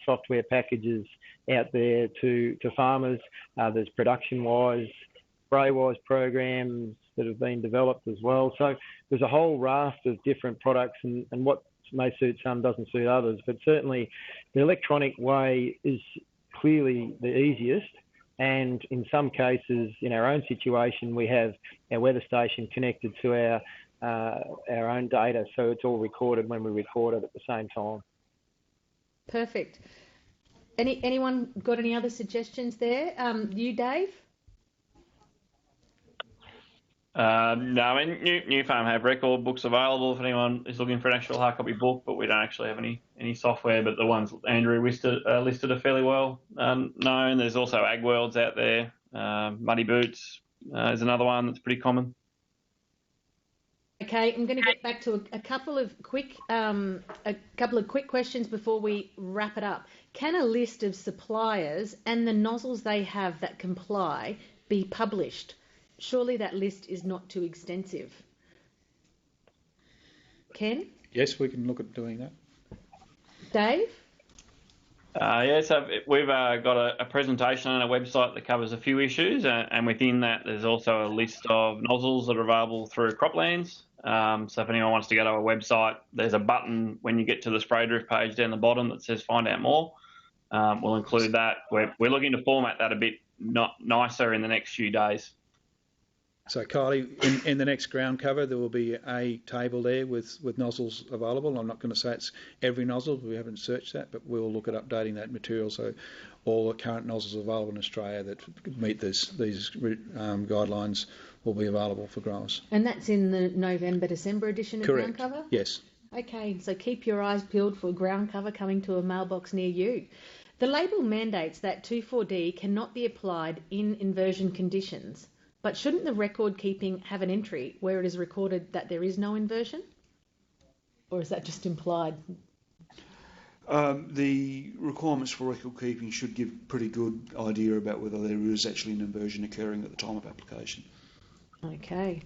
Speaker 4: software packages out there to farmers. There's production-wise, spray-wise programs that have been developed as well. So there's a whole raft of different products, and what may suit some doesn't suit others. But certainly the electronic way is clearly the easiest. And in some cases, in our own situation, we have our weather station connected to our own data, so it's all recorded when we record it at the same time.
Speaker 1: Perfect. Anyone got any other suggestions there? You, Dave?
Speaker 5: No, I mean, New Farm have record books available if anyone is looking for an actual hard copy book, but we don't actually have any software. But the ones Andrew listed are fairly well known. There's also Ag Worlds out there. Muddy Boots is another one that's pretty common.
Speaker 1: Okay, I'm going to get back to a couple of quick questions before we wrap it up. Can a list of suppliers and the nozzles they have that comply be published? Surely that list is not too extensive. Ken?
Speaker 3: Yes, we can look at doing that.
Speaker 1: Dave?
Speaker 5: So we've got a presentation on our website that covers a few issues, and within that there's also a list of nozzles that are available through Croplands. So if anyone wants to go to our website, there's a button when you get to the spray drift page down the bottom that says find out more. We'll include that. We're looking to format that a bit nicer in the next few days.
Speaker 3: So, Kylie, in the next ground cover, there will be a table there with nozzles available. I'm not going to say it's every nozzle. We haven't searched that, but we'll look at updating that material so all the current nozzles available in Australia that meet these guidelines will be available for growers.
Speaker 1: And that's in the November-December edition of
Speaker 3: Correct.
Speaker 1: ground cover?
Speaker 3: Yes.
Speaker 1: Okay, so keep your eyes peeled for ground cover coming to a mailbox near you. The label mandates that 2,4-D cannot be applied in inversion conditions. But shouldn't the record keeping have an entry where it is recorded that there is no inversion? Or is that just implied?
Speaker 2: The requirements for record keeping should give a pretty good idea about whether there is actually an inversion occurring at the time of application. Okay.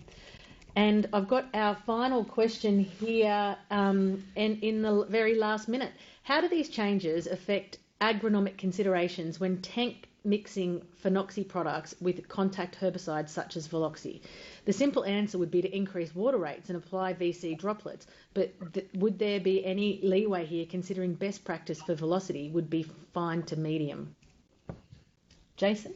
Speaker 1: And I've got our final question here, and in the very last minute. How do these changes affect agronomic considerations when tank mixing phenoxy products with contact herbicides such as Veloxy? The simple answer would be to increase water rates and apply VC droplets, but would there be any leeway here considering best practice for velocity would be fine to medium? Jason?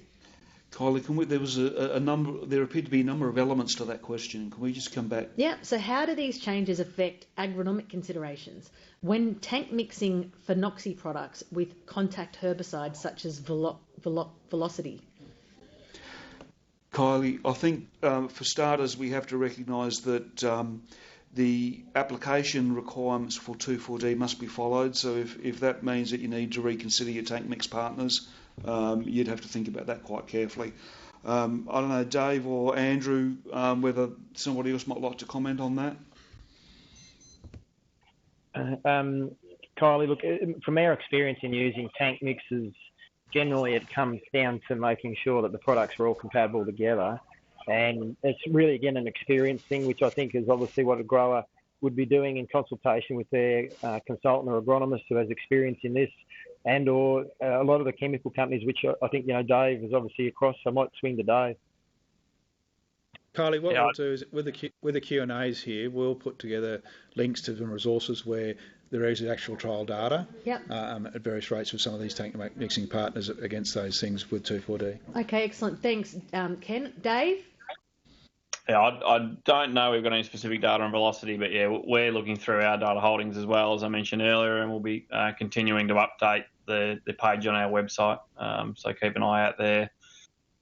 Speaker 2: Kylie, there was there appeared to be a number of elements to that question. Can we just come back?
Speaker 1: Yeah, so how do these changes affect agronomic considerations when tank mixing phenoxy products with contact herbicides such as Velocity?
Speaker 2: Kylie, I think for starters we have to recognise that the application requirements for 2,4-D must be followed. So if that means that you need to reconsider your tank mix partners, you'd have to think about that quite carefully. I don't know, Dave or Andrew, whether somebody else might like to comment on that.
Speaker 4: Kylie, look, from our experience in using tank mixes, generally it comes down to making sure that the products are all compatible together. And it's really, again, an experience thing, which I think is obviously what a grower would be doing in consultation with their consultant or agronomist who has experience in this, and or a lot of the chemical companies, which I think, Dave is obviously across. So I might swing to Dave.
Speaker 3: Kylie, what we'll do is with the Q&As here, we'll put together links to some resources where there is actual trial data at various rates with some of these tank mixing partners against those things with 2,4-D.
Speaker 1: Okay, excellent. Thanks, Ken. Dave?
Speaker 5: Yeah, I don't know we've got any specific data on velocity, but yeah, we're looking through our data holdings as well, as I mentioned earlier, and we'll be continuing to update the page on our website. So keep an eye out there.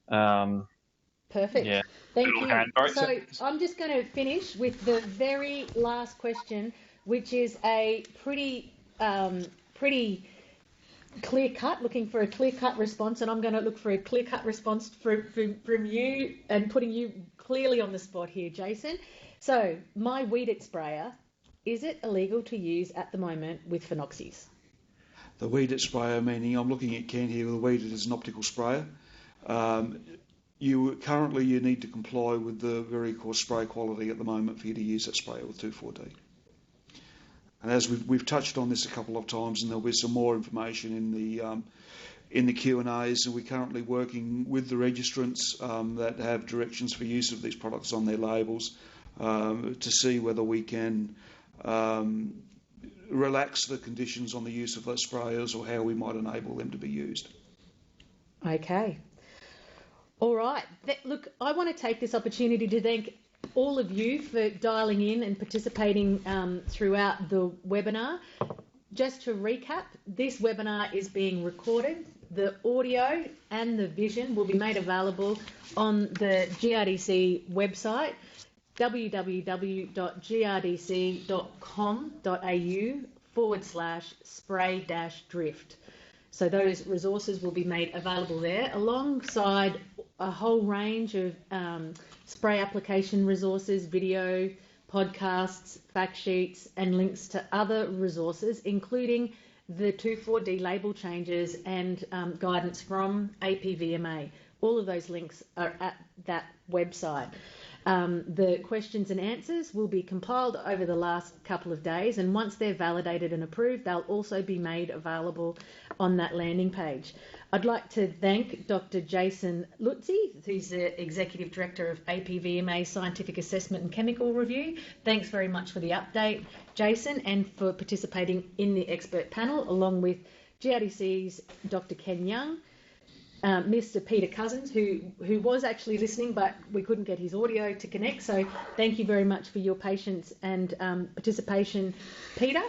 Speaker 1: Perfect.
Speaker 5: Yeah.
Speaker 1: Thank you. So I'm just going to finish with the very last question, which is a pretty clear-cut, looking for a clear-cut response, and I'm going to look for a clear-cut response from you, and putting you clearly on the spot here, Jason. So, my weed it sprayer, is it illegal to use at the moment with phenoxies?
Speaker 2: The weed it sprayer, meaning I'm looking at Ken here, the weed it is an optical sprayer. You need to comply with the very coarse spray quality at the moment for you to use that sprayer with 2,4-D. And as we've touched on this a couple of times, and there'll be some more information in the Q&As, and we're currently working with the registrants that have directions for use of these products on their labels to see whether we can relax the conditions on the use of those sprayers, or how we might enable them to be used.
Speaker 1: Okay. All right. Look, I want to take this opportunity to thank all of you for dialing in and participating throughout the webinar. Just to recap, this webinar is being recorded. The audio and the vision will be made available on the GRDC website, www.grdc.com.au/spray-drift. So those resources will be made available there, alongside a whole range of spray application resources, video, podcasts, fact sheets, and links to other resources, including the 2,4-D label changes and guidance from APVMA. All of those links are at that website. The questions and answers will be compiled over the last couple of days, and once they're validated and approved, they'll also be made available on that landing page. I'd like to thank Dr. Jason Lutzi, who's the Executive Director of APVMA Scientific Assessment and Chemical Review. Thanks very much for the update, Jason, and for participating in the expert panel, along with GRDC's Dr. Ken Young, Mr. Peter Cousins, who was actually listening, but we couldn't get his audio to connect. So thank you very much for your patience and participation, Peter.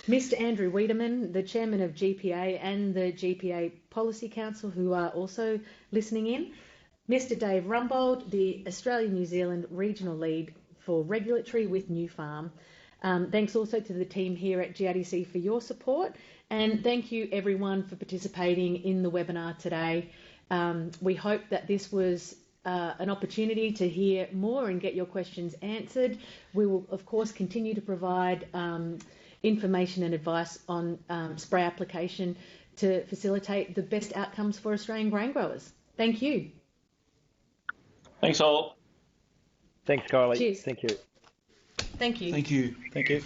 Speaker 1: Mr. Andrew Wiedemann, the Chairman of GPA and the GPA Policy Council, who are also listening in. Mr. Dave Rumbold, the Australia-New Zealand Regional Lead for Regulatory with New Farm. Thanks also to the team here at GRDC for your support, and thank you everyone for participating in the webinar today. We hope that this was an opportunity to hear more and get your questions answered. We will, of course, continue to provide information and advice on spray application to facilitate the best outcomes for Australian grain growers. Thank you.
Speaker 5: Thanks all.
Speaker 4: Thanks, Kylie.
Speaker 1: Cheers.
Speaker 4: Thank you.
Speaker 1: Thank you.
Speaker 2: Thank you.
Speaker 3: Thank you.